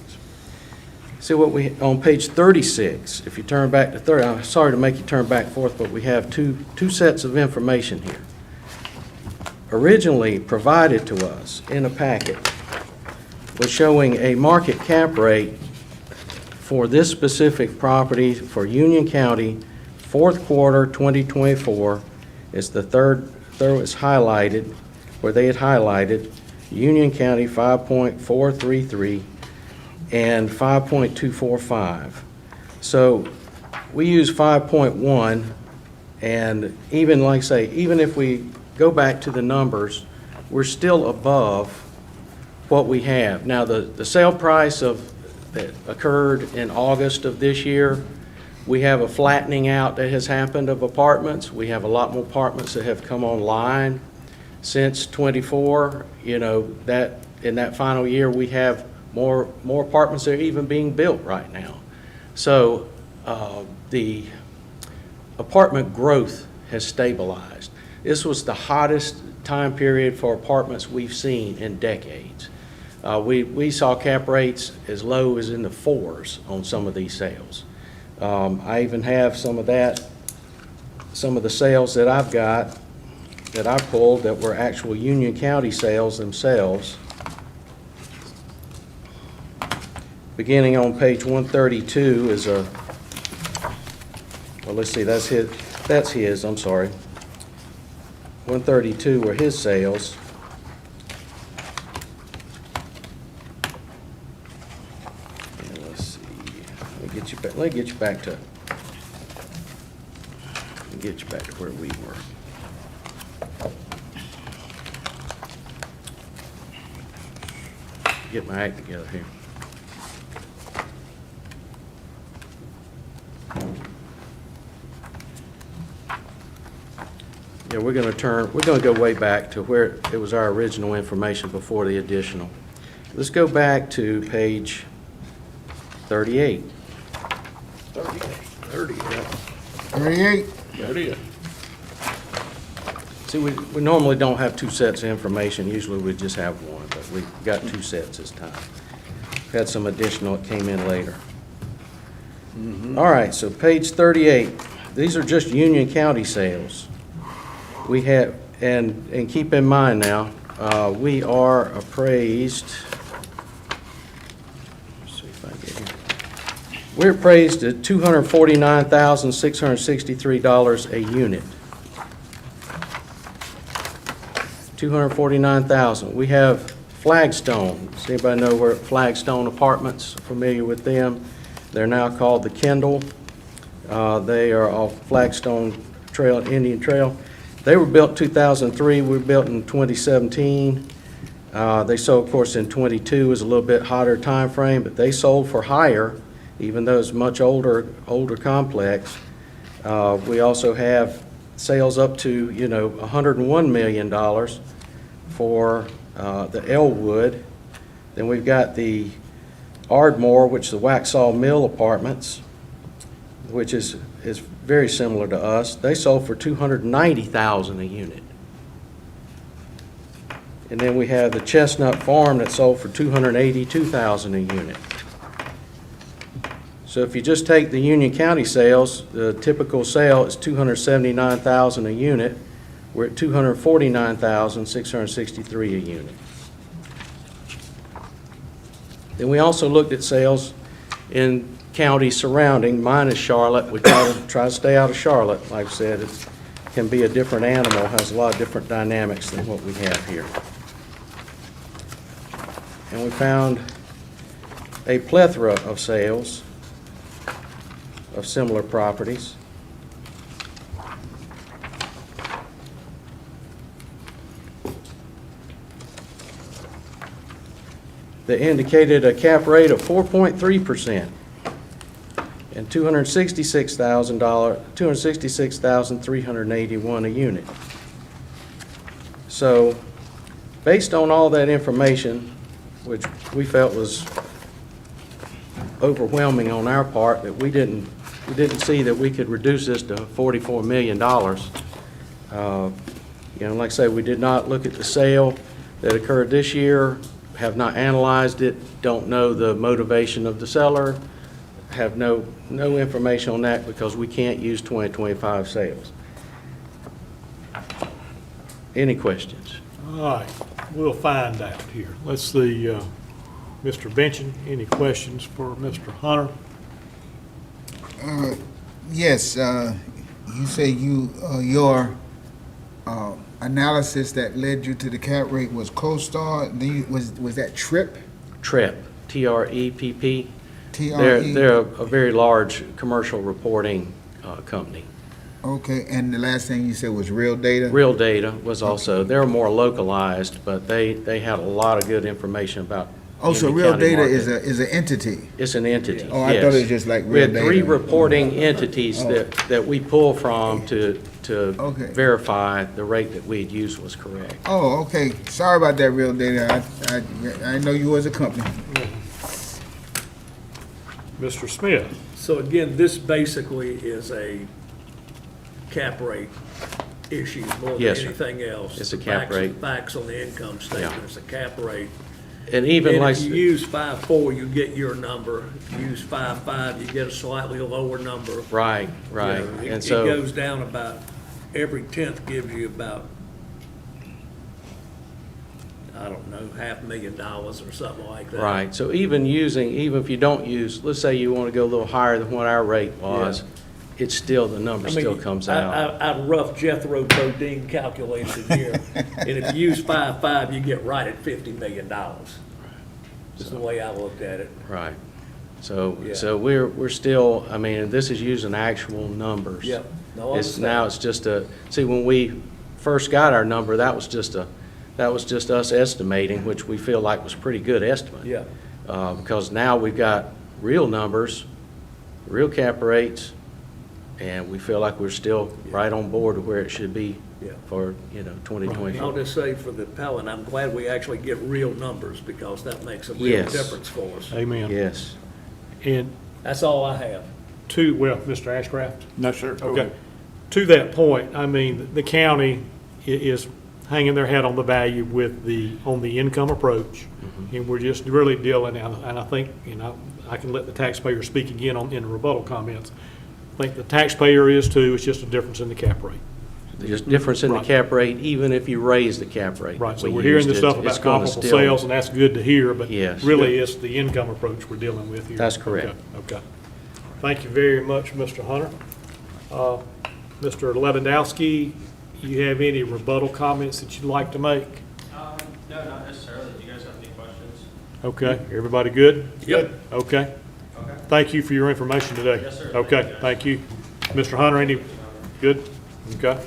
See what we, on page 36, if you turn back to 30, I'm sorry to make you turn back and forth, but we have two sets of information here. Originally provided to us in a packet was showing a market cap rate for this specific property for Union County, fourth quarter 2024. It's the third was highlighted, where they had highlighted Union County 5.433 and 5.245. So we use 5.1, and even, like I say, even if we go back to the numbers, we're still above what we have. Now, the sale price that occurred in August of this year, we have a flattening out that has happened of apartments. We have a lot more apartments that have come online since '24. You know, that in that final year, we have more apartments that are even being built right now. So the apartment growth has stabilized. This was the hottest time period for apartments we've seen in decades. We saw cap rates as low as in the 4s on some of these sales. I even have some of the sales that I've got, that I pulled, that were actual Union County sales themselves. Beginning on page 132 is well, let's see, that's his, I'm sorry. 132 were his sales. And let's see, let me get you back to where we were. Get my act together here. Yeah, we're going to go way back to where it was our original information before the additional. Let's go back to page 38. 38. 38. See, we normally don't have two sets of information. Usually we just have one, but we got two sets this time. Had some additional that came in later. All right, so page 38. These are just Union County sales. We have, and keep in mind now, we are appraised, let's see if I get here. We're appraised at $249,663 a unit. $249,000. We have Flagstone. Does anybody know where Flagstone Apartments, familiar with them? They're now called the Kendall. They are off Flagstone Trail, Indian Trail. They were built in 2003. We were built in 2017. They sold, of course, in 22. It was a little bit hotter time frame, but they sold for higher, even though it's much older complex. We also have sales up to, $101 million for the Elwood. Then we've got the Ardmore, which is the Waxhaw Mill Apartments, which is very similar to us. They sold for $290,000 a unit. And then we have the Chestnut Farm that sold for $282,000 a unit. So if you just take the Union County sales, the typical sale is $279,000 a unit. We're at $249,663 a unit. Then we also looked at sales in counties surrounding. Mine is Charlotte. We try to stay out of Charlotte. Like I said, it can be a different animal, has a lot of different dynamics than what we have here. And we found a plethora of sales of similar properties. That indicated a cap rate of 4.3% and $266,381 a unit. So based on all that information, which we felt was overwhelming on our part, that we didn't see that we could reduce this to $44 million. You know, like I say, we did not look at the sale that occurred this year, have not analyzed it, don't know the motivation of the seller, have no information on that because we can't use 2025 sales. Any questions? All right, we'll find out here. Let's see, Mr. Benson, any questions for Mr. Hunter? Yes, you say your analysis that led you to the cap rate was CoStar, was that TRIP? TREP, T-R-E-P-P. T-R-E? They're a very large commercial reporting company. Okay, and the last thing you said was Real Data? Real Data was also, they're more localized, but they had a lot of good information about Oh, so Unity Real County Data market. is an entity? It's an entity, Oh, I thought it was yes. just like We Real had Data. three reporting entities Oh. that we pull from to Okay. verify the rate that we had used was correct. Oh, okay. Sorry about that, Real Data. I know you as a company. Mr. Smith? So again, this basically is a cap rate issue more than Yes, sir. anything else. It's a The cap facts- rate. Facts on the income statement, Yeah. it's a cap rate. And even And like, if you use 5.4, you get your number. If you use 5.5, you get a slightly lower number. right, right. You know, And It so, goes down about, every tenth gives you about, I don't know, $500,000 or something like that. right, so even if you don't use, let's say you want to go a little higher than what our rate was, it's still, the number I mean, still comes out. I rough Jethro Bodine calculation here, and if you use 5.5, you get right at $50 million. Is the way I looked at it. Right. So, Yeah. so we're still, I mean, this is using actual numbers. Yep. No, I Now understand. it's just see, when we first got our number, that was just us estimating, which we feel like was a pretty good estimate. Yeah. Because now we've got real numbers, real cap rates, and we feel like we're still right on board with where it should be Yeah. for, I'll 2024. just say for the appellant, I'm glad we actually get real numbers because that makes a real Yes. difference for us. Amen. Yes. And That's all I have. Mr. Ashcraft? No, sir. Go Okay. ahead. To that point, I mean, the county is hanging their hat on the value on the income approach. And we're just really dealing, and I think, I can let the taxpayer speak again in the rebuttal comments. I think the taxpayer is too, it's just a difference in the cap rate. There's difference in the Right. cap rate, even if you raise the cap rate. Right, so We we're hearing used this it, stuff it's about gonna comparable still- sales, and that's good to hear, but Yes. really, it's the income approach we're dealing with here. That's correct. Okay, okay. Thank you very much, Mr. Hunter. Mr. Lewandowski, you have any rebuttal comments that you'd like to make? No, not necessarily. Do you guys have any questions? Okay, everybody good? Yep. Okay. Thank you for your information today. Yes, sir. Okay, thank you. Mr. Hunter, any, good? Okay.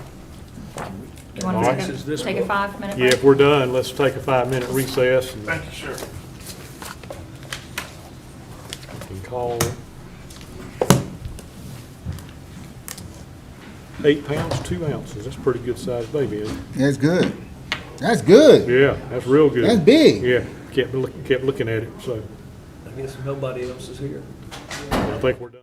You want All to right. take a 5-minute Yeah, break? if we're done, let's take a 5-minute recess. Thank you, sir. Can call 8 pounds, 2 ounces. That's a pretty good sized baby, isn't it? That's good. That's good. Yeah, that's real good. That's big. Yeah, kept looking at it, so I guess nobody else is here. I think we're done.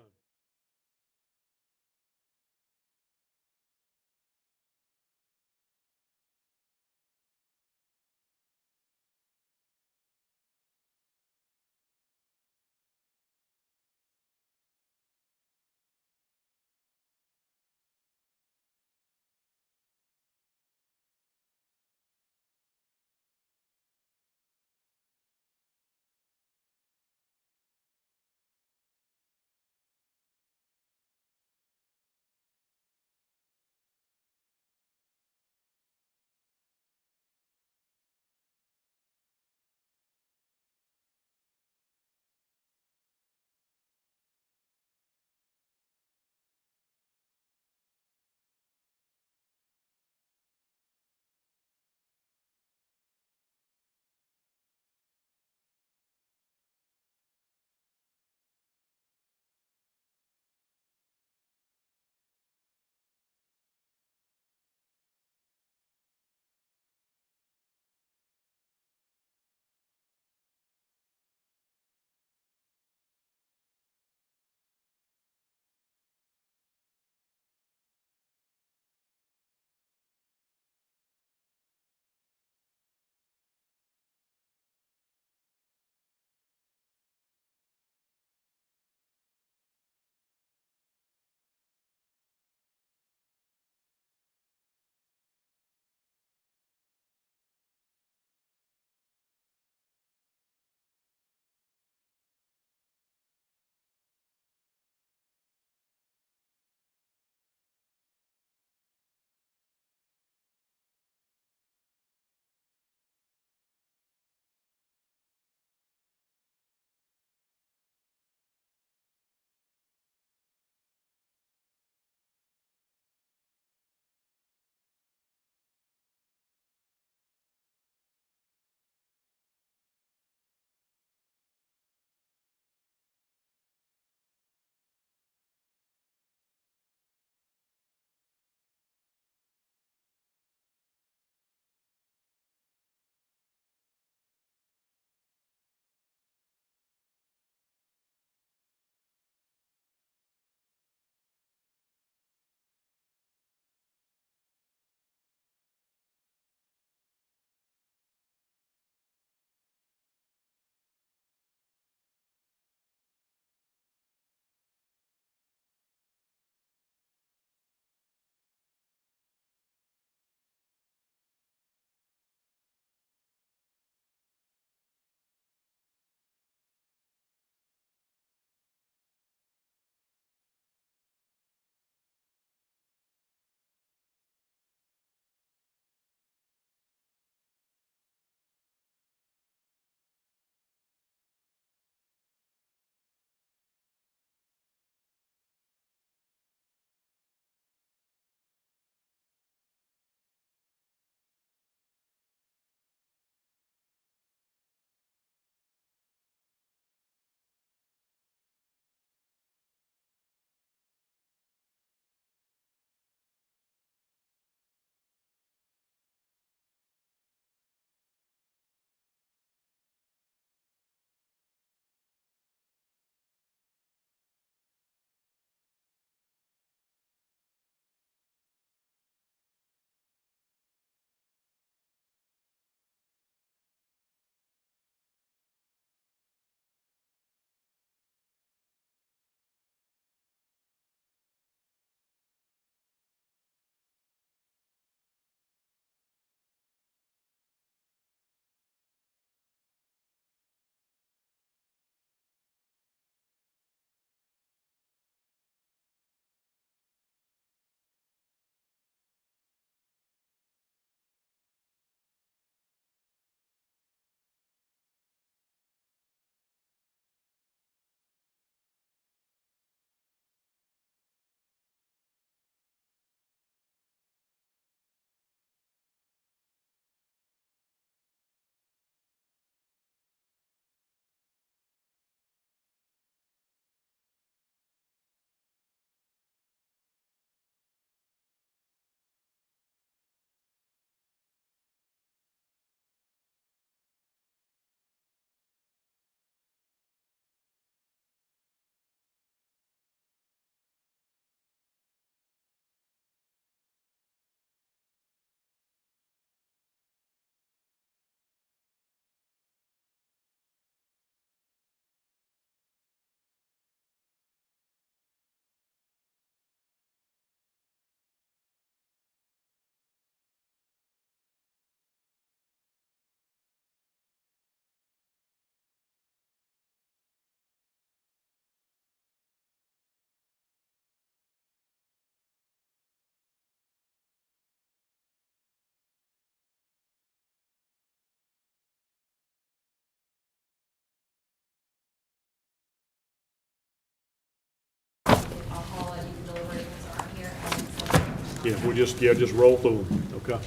Yeah, just roll through them, okay?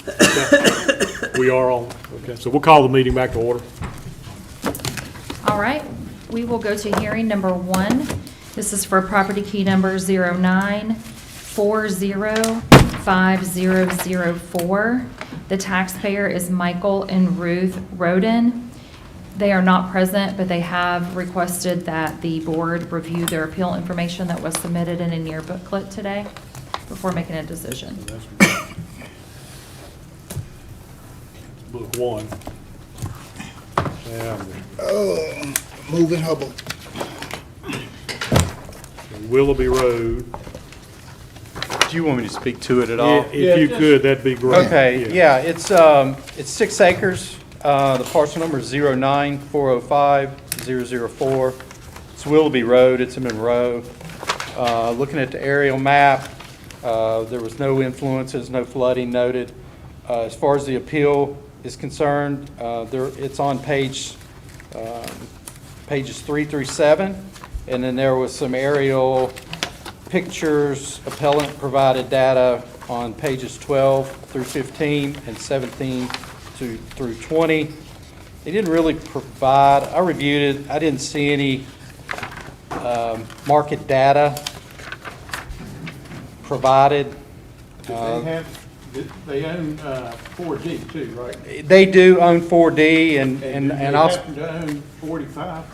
Okay. We are on, okay, so we'll call the meeting back to order. All right, we will go to hearing number 1. This is for property key number 09405004. The taxpayer is Michael and Ruth Roden. They are not present, but they have requested that the board review their appeal information that was submitted in your booklet today before making a decision. Book 1. Yeah, Moving Hubble. Willoughby Road. Do you want me to speak to it at Yeah, all? if you could, that'd be great. Okay, yeah, it's 6 acres. The parcel number is 09405-004. It's Willoughby Road, it's in Monroe. Looking at the aerial map, there was no influences, no flooding noted. As far as the appeal is concerned, it's on pages 3 through 7, and then there was some aerial pictures. Appellant provided data on pages 12 through 15 and 17 through 20. They didn't really provide, I reviewed it, I didn't see any market data provided. They own 4D too, right? They do own 4D and Do they I'll, happen to own 45?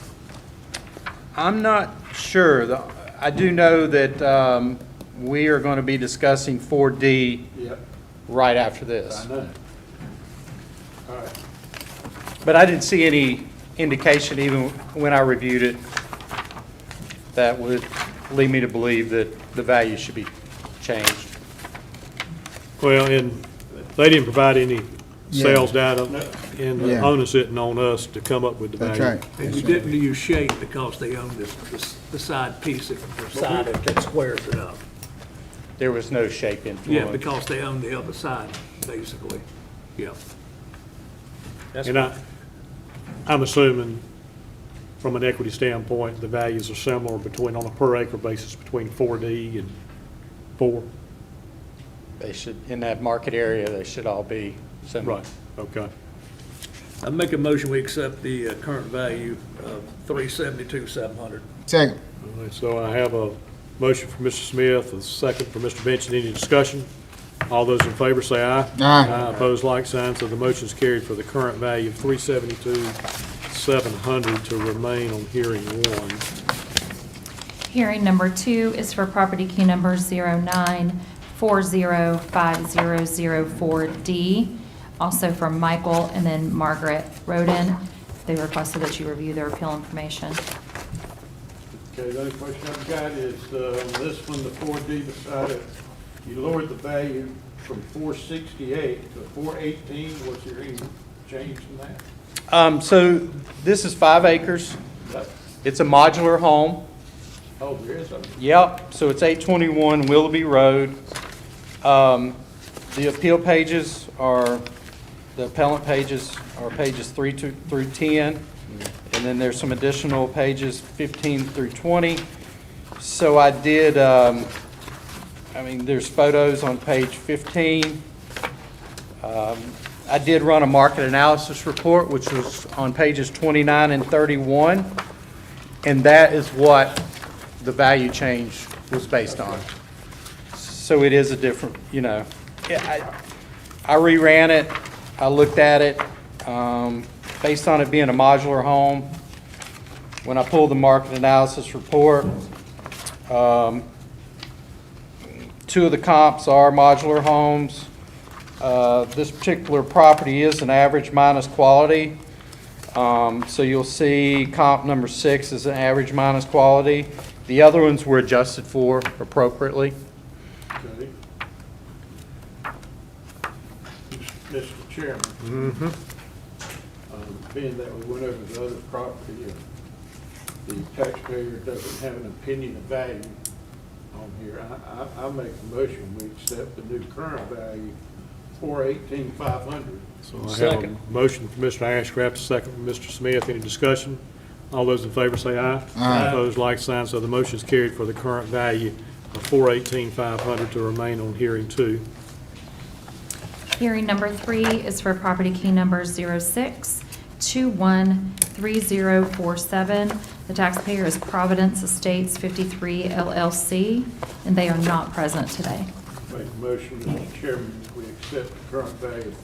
I'm not sure. I do know that we are going to be discussing 4D Yep, right after this. I know. All right. But I didn't see any indication, even when I reviewed it, that would lead me to believe that the value should be changed. Well, and they didn't provide any sales data, and the Yeah. onus isn't on us to come up with the That's value. right. And you didn't use shape because they own the side piece, the side that squares it up. There was no shape influence. Yeah, because they own the other side, basically. Yeah. And I'm assuming, from an equity standpoint, the values are similar between, on a per acre basis, between 4D and 4. They should, in that market area, they should all be similar. Right, okay. I make a motion, we accept the current value of $372,700. Second. All right, so I have a motion for Mr. Smith, a second for Mr. Benson. Any discussion? All those in favor say aye. Aye. Opposed, like sign. So the motion is carried for the current value of $372,700 to remain on hearing 1. Hearing number 2 is for property key number 09405004D, also from Michael and then Margaret Roden. They requested that you review their appeal information. Okay, the only question I've got is, on this one, the 4D beside it, you lowered the value from 468 to 418. Was there any change in that? So this is 5 acres. It's a modular home. Oh, there is a, Yep, so it's 821 Willoughby Road. The appeal pages are, the appellant pages are pages 3 through 10, and then there's some additional pages 15 through 20. So I did, there's photos on page 15. I did run a market analysis report, which was on pages 29 and 31, and that is what the value change was based on. So it is a different, I reran it, I looked at it, based on it being a modular home. When I pulled the market analysis report, 2 of the comps are modular homes. This particular property is an average minus quality. So you'll see comp number 6 is an average minus quality. The other ones were adjusted for appropriately. okay. Mr. Chairman. Being that we went over the other property, the taxpayer doesn't have an opinion of value on here, I make a motion, we accept the new current value, 418,500. So I have a Second. motion for Mr. Ashcraft, a second for Mr. Smith. Any discussion? All those in favor say aye. Aye. Opposed, like sign. So the motion is carried for the current value of 418,500 to remain on hearing 2. Hearing number 3 is for property key number 06213047. The taxpayer is Providence Estates 53 LLC, and they are not present today. Make a motion, Mr. Chairman, we accept the current value of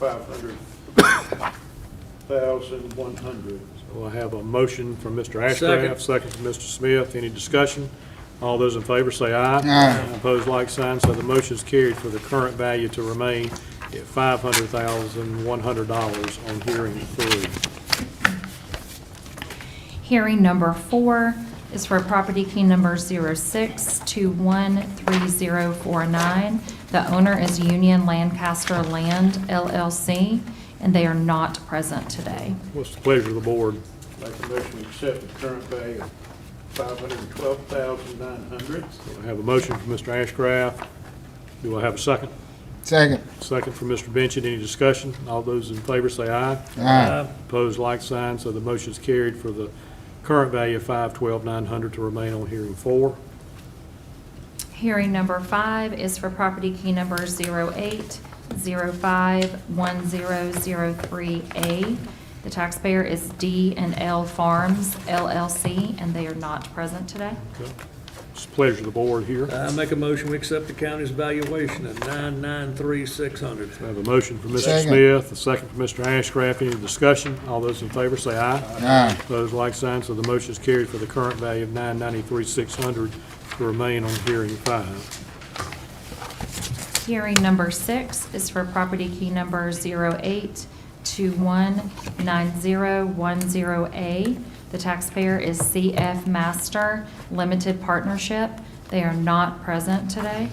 $500,100. So I have a motion from Mr. Ashcraft, second from Mr. Smith. Any discussion? All those in favor say aye. Aye. Opposed, like sign. So the motion is carried for the current value to remain at $500,100 on hearing 3. Hearing number 4 is for property key number 06213049. The owner is Union Lancaster Land LLC, and they are not present today. What's the pleasure of the board? Make a motion, we accept the current value of $512,900. I have a motion from Mr. Ashcraft. Do I have a second? Second. Second from Mr. Benchett. Any discussion? All those in favor say aye. Aye. Opposed, like sign. So the motion is carried for the current value of $512,900 to remain on hearing 4. Hearing number 5 is for property key number 08051003A. The taxpayer is D&L Farms LLC, and they are not present today. Okay. It's the pleasure of the board here. I make a motion, we accept the county's valuation at $993,600. I have a motion from Mr. Second. Smith, a second from Mr. Ashcraft. Any discussion? All those in favor say aye. Aye. Opposed, like sign. So the motion is carried for the current value of $993,600 to remain on hearing 5. Hearing number 6 is for property key number 08219010A. The taxpayer is CF Master Limited Partnership. They are not present today.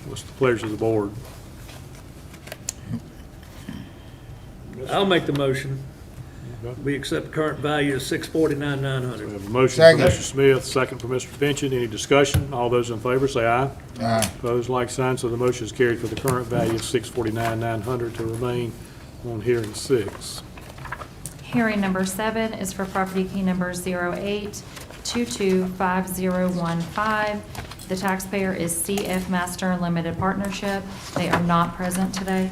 What's the pleasure of the board? I'll make the motion. Okay. We accept the current value of We $649,900. have a motion Second. from Mr. Smith, second from Mr. Benchett. Any discussion? All those in favor say aye. Aye. Opposed, like sign. So the motion is carried for the current value of $649,900 to remain on hearing 6. Hearing number 7 is for property key number 08225015. The taxpayer is CF Master Limited Partnership. They are not present today.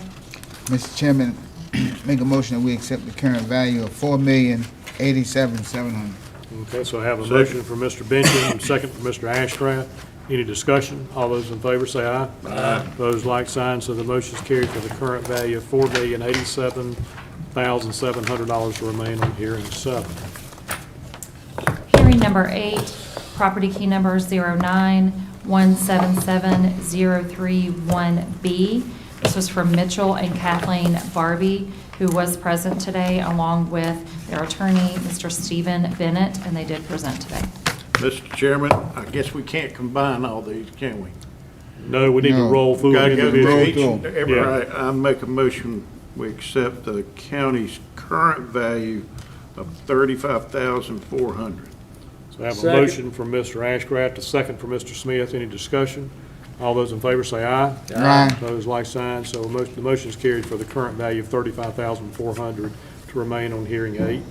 Mr. Chairman, make a motion that we accept the current value of $4,087,700. Okay, so I have a motion from Mr. Benchett and a second from Mr. Ashcraft. Any discussion? All those in favor say aye. Aye. Opposed, like sign. So the motion is carried for the current value of $4,087,700 to remain on hearing 7. Hearing number 8, property key number 09177031B. This was from Mitchell and Kathleen Barbie, who was present today, along with their attorney, Mr. Stephen Bennett, and they did present today. Mr. Chairman, I guess we can't combine all these, can we? No, we need to No. roll through Gotta them go through individually. each and every, Yeah. right, I make a motion, we accept the county's current value of $35,400. So I have a Second. motion from Mr. Ashcraft, a second from Mr. Smith. Any discussion? All those in favor say aye. Aye. Opposed, like sign. So the motion is carried for the current value of $35,400 to remain on hearing 8.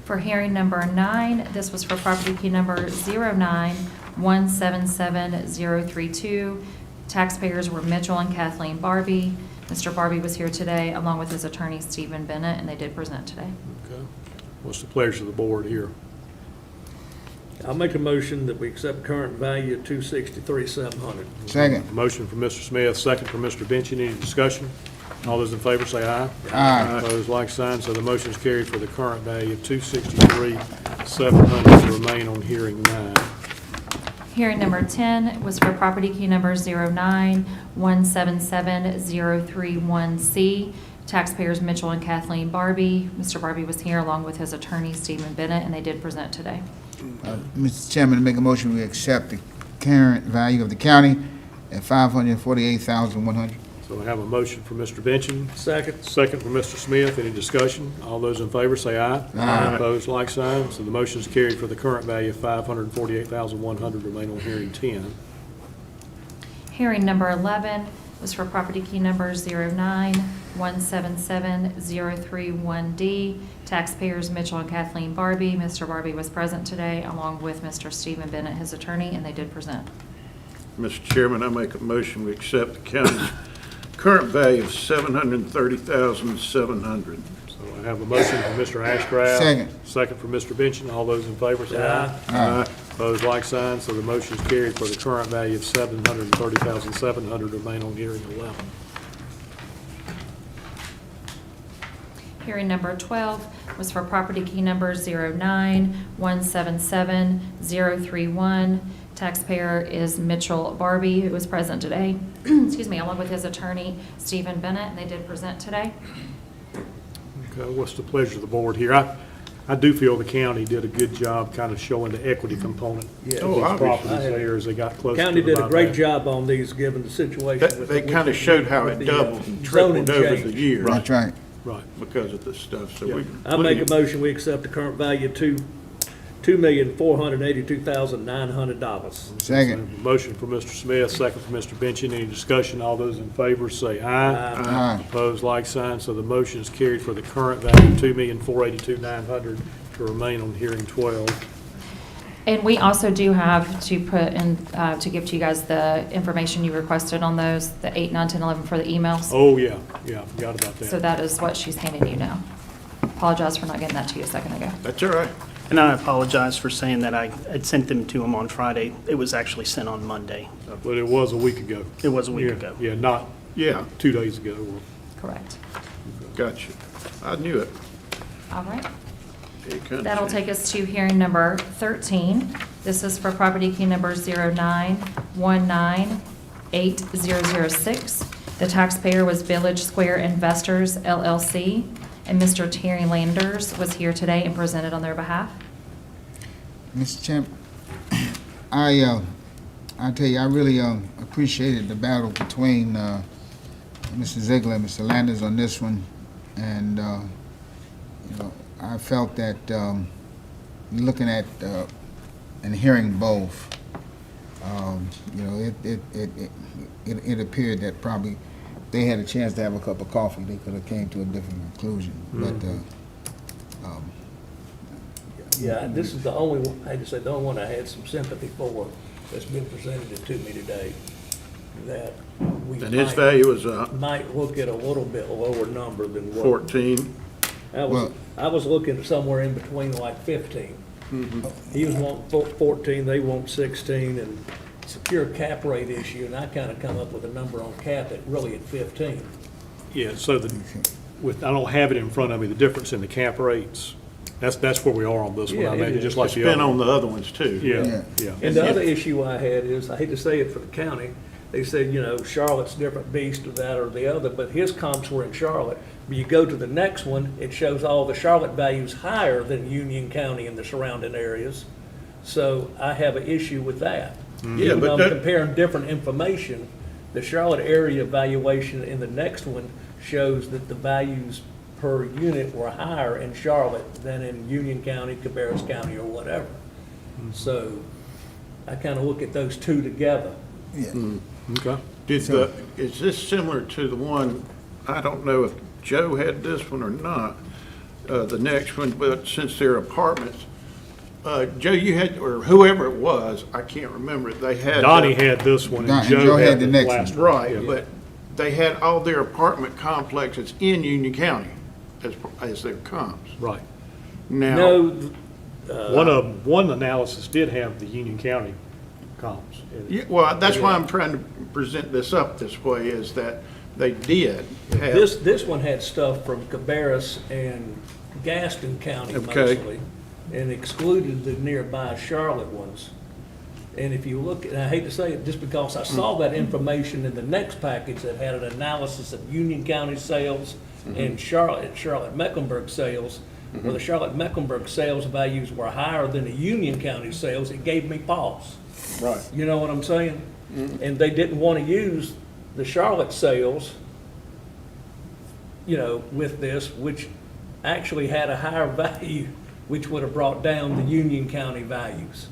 For hearing number 9, this was for property key number 09177032. Taxpayers were Mitchell and Kathleen Barbie. Mr. Barbie was here today, along with his attorney, Stephen Bennett, and they did present today. Okay. What's the pleasure of the board here? I'll make a motion that we accept current value of $263,700. Second. Motion from Mr. Smith, second from Mr. Benchett. Any discussion? All those in favor say aye. Aye. Opposed, like sign. So the motion is carried for the current value of $263,700 to remain on hearing 9. Hearing number 10 was for property key number 09177031C. Taxpayers Mitchell and Kathleen Barbie. Mr. Barbie was here along with his attorney, Stephen Bennett, and they did present today. Mr. Chairman, I make a motion we accept the current value of the county at $548,100. So I have a motion from Mr. Benchett, Second. second from Mr. Smith. Any discussion? All those in favor say aye. Aye. Opposed, like sign. So the motion is carried for the current value of $548,100 to remain on hearing 10. Hearing number 11 was for property key number 177031D. Taxpayers Mitchell and Kathleen Barbie. Mr. Barbie was present today, along with Mr. Stephen Bennett, his attorney, and they did present. Mr. Chairman, I make a motion, we accept the county's current value of $730,700. So I have a motion from Mr. Ashcraft. Second. Second from Mr. Benson. All those in favor say aye. Aye. Opposed, like sign, so the motion is carried for the current value of $730,700 remain on hearing 11. Hearing number 12 was for property key number 091770031. Taxpayer is Mitchell Barbie, who was present today, excuse me, along with his attorney, Stephen Bennett, and they did present today. Okay, what's the pleasure of the board here? I do feel the county did a good job kind of showing the equity component Yeah. of Oh, these obviously. properties there as they got closer to the County did a great buyback. job on these, given the situation. with They the- kind of showed how with it the, doubled and zoning tripled over change. the years That's right. Right. because of this stuff, so we. I make a motion, we accept the current value of $2,482,900. Second. Motion for Mr. Smith, second for Mr. Benson. Any discussion? All those in favor say aye. Aye. Opposed, like sign. So the motion is carried for the current value of $2,482,900 to remain on hearing 12. And we also do have to put in, to give to you guys the information you requested on those, the 8, 9, 10, 11 for the emails. Oh, yeah, I forgot about So that. that is what she's handing you now. Apologize for not getting that to you a second ago. That's all right. And I apologize for saying that I had sent them to him on Friday. It was actually sent on Monday. But it was a week ago. It was a week Yeah, ago. Yeah, not Yeah, 2 days ago. Correct. gotcha. I knew it. All right. You couldn't That'll say. take us to hearing number 13. This is for property key number 09198006. The taxpayer was Village Square Investors LLC, and Mr. Terry Landers was here today and presented on their behalf. Mr. Champ, I tell you, I really appreciated the battle between Mr. Ziegler and Mr. Landers on this one, and you know, I felt that looking at and hearing both, you know, it appeared that probably they had a chance to have a cup of coffee, they could have came to a different conclusion. But Yeah, this is the only one, I had to say, the only one I had some sympathy for that's been presented to me today, that we And his value was might look at a little bit lower number than what. 14. I was looking at somewhere in between like 15. Mm-hmm. He was wanting 14, they want 16, and it's a pure cap rate issue, and I kind of come up with a number on cap at really at 15. Yeah, so I don't have it in front of me, the difference in the cap rates, that's where we are on this one. Yeah, I it imagine, is. just like It's the been other. on the other ones too. Yeah, yeah. And the other issue I had is, I hate to say it for the county, they said, you know, Charlotte's a different beast or that or the other, but his comps were in Charlotte. But you go to the next one, it shows all the Charlotte values higher than Union County and the surrounding areas. So I have an issue with that. Yeah, Even but though that- I'm comparing different information, the Charlotte area valuation in the next one shows that the values per unit were higher in Charlotte than in Union County, Cabarrus County, or whatever. So I kind of look at those two together. Okay. Is this similar to the one, I don't know if Joe had this one or not, the next one, but since they're apartments, Joe, you had, or whoever it was, I can't remember, they had. Donnie had this one, and Joe had the next last one. Right, Yeah. but they had all their apartment complexes in Union County as their comps. Right. Now, No, One analysis did have the Union County comps. yeah, well, that's why I'm trying to present this up this way, is that they did have. this one had stuff from Cabarrus and Gaston County Okay. mostly, and excluded the nearby Charlotte ones. And if you look, and I hate to say it, just because I saw that information in the next package that had an analysis of Union County sales and Charlotte Mecklenburg sales, where the Charlotte Mecklenburg sales values were higher than the Union County sales, it gave me pause. Right. You know what I'm saying? And they didn't want to use the Charlotte sales, you know, with this, which actually had a higher value, which would have brought down the Union County values.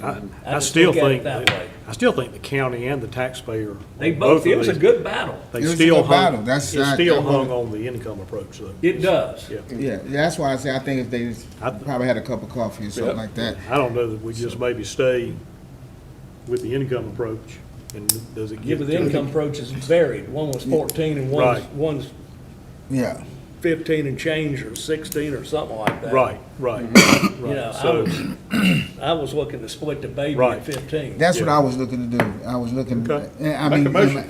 I just still look at it think, that way. I still think the county and the taxpayer. They on both, it of was a these, good battle. They It was a still good battle. hung, That's it not- still that hung wasn't- on the income approach, though. It does. Yeah. Yeah, that's why I say I think if they I- probably had a cup of coffee or something Yeah. like that. I don't know that we just maybe stay with the income approach, and does it Yeah, give? but the income approach is varied. One was 14 and one's Yeah. 15 and change or 16 or something like that. Right, right, You know, right. So, I was looking to split the baby Right. at 15. That's what Yeah. I was looking to do. I was looking, Okay. I Make mean. a motion.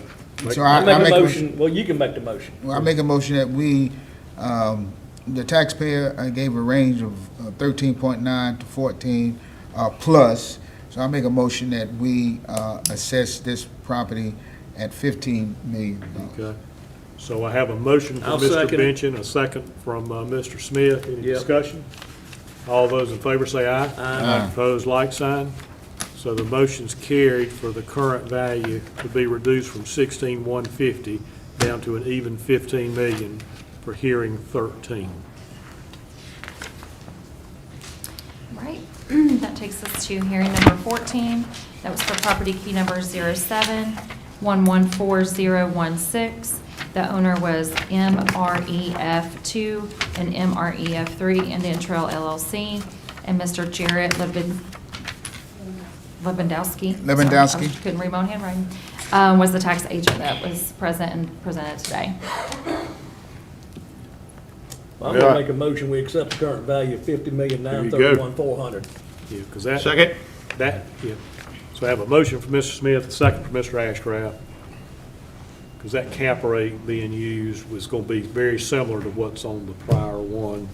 So I make a a motion, well, you can make the motion. Well, I make a motion that we, the taxpayer, I gave a range of 13.9 to 14 plus. So I make a motion that we assess this property at $15 million. okay. So I have a motion from I'll Mr. second it. Benchin, a second from Mr. Smith. Any Yep. discussion? All those in favor say aye. Aye. Opposed, like sign. So the motion's carried for the current value to be reduced from 16,150 down to an even 15 million for hearing 13. Right, that takes us to hearing number 14. That was for property key number 07114016. The owner was MREF2 and MREF3 Indian Trail LLC, and Mr. Jarrett Lewandowski. Lewandowski. Sorry, I couldn't read my own handwriting. Was the tax agent that was present and presented today. I'm gonna make a motion, we accept the current value of $50,931,400. Yeah, because that. Second. That, yeah. So I have a motion from Mr. Smith, a second from Mr. Ashcraft. Because that cap rate being used was going to be very similar to what's on the prior one.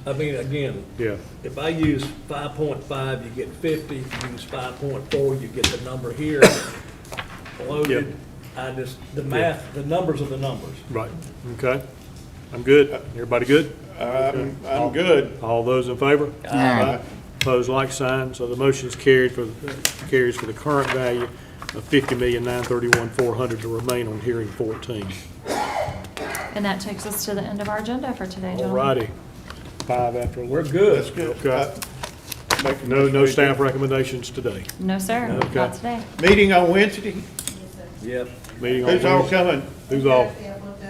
I mean, again, Yeah, if I use 5.5, you get 50. If you use 5.4, you get the number here. Loaded, I just, the math, the numbers are the numbers. right, okay. I'm good. Everybody good? I'm good. All those in favor? Aye. Opposed, like sign. So the motion's carries for the current value of $50,931,400 to remain on hearing 14. And that takes us to the end of our agenda for today, All gentlemen. righty. 5 after 11. We're good. That's good. Okay. Make a No motion. staff recommendations today. No, sir, Okay. not today. Meeting on Wednesday. Yep. Meeting on Who's all Wednesday. coming? Who's all?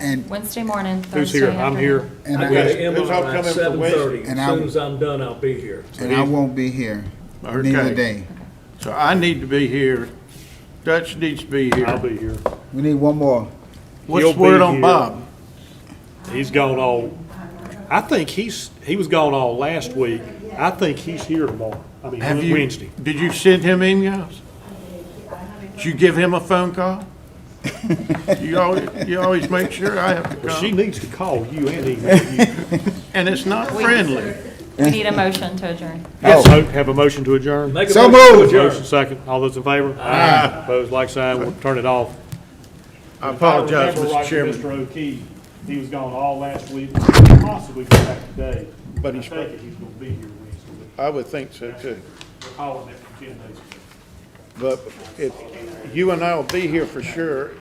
And, Wednesday morning, Who's Thursday here? I'm here. afternoon. and I I, got an Who's Emma all at coming for 7:30. And As I- soon as I'm done, I'll be here. and I won't be here neither Okay. day. So I need to be here. Dutch needs to be I'll here. be here. We need one more. What's He'll the word be on here. Bob? He's gone all, I think he was gone all last week. I think he's here tomorrow. I mean, Have you? Wednesday. Did you send him emails? Did you give him a phone call? You always make sure I have to Well, she call. needs to call you and email you. And it's not friendly. We need a motion to adjourn. Oh. Have a motion to adjourn? Make a So motion to moved. adjourn. Motion second. All those in favor? Aye. Opposed, like sign. We'll turn it off. I apologize, If I remember Mr. right, Chairman. Mr. O'Key, he was gone all last week, possibly come back today. But I he's- think he's going to be here Wednesday. I would think so too. We're calling that for 10 days. But if you and I will be here for sure,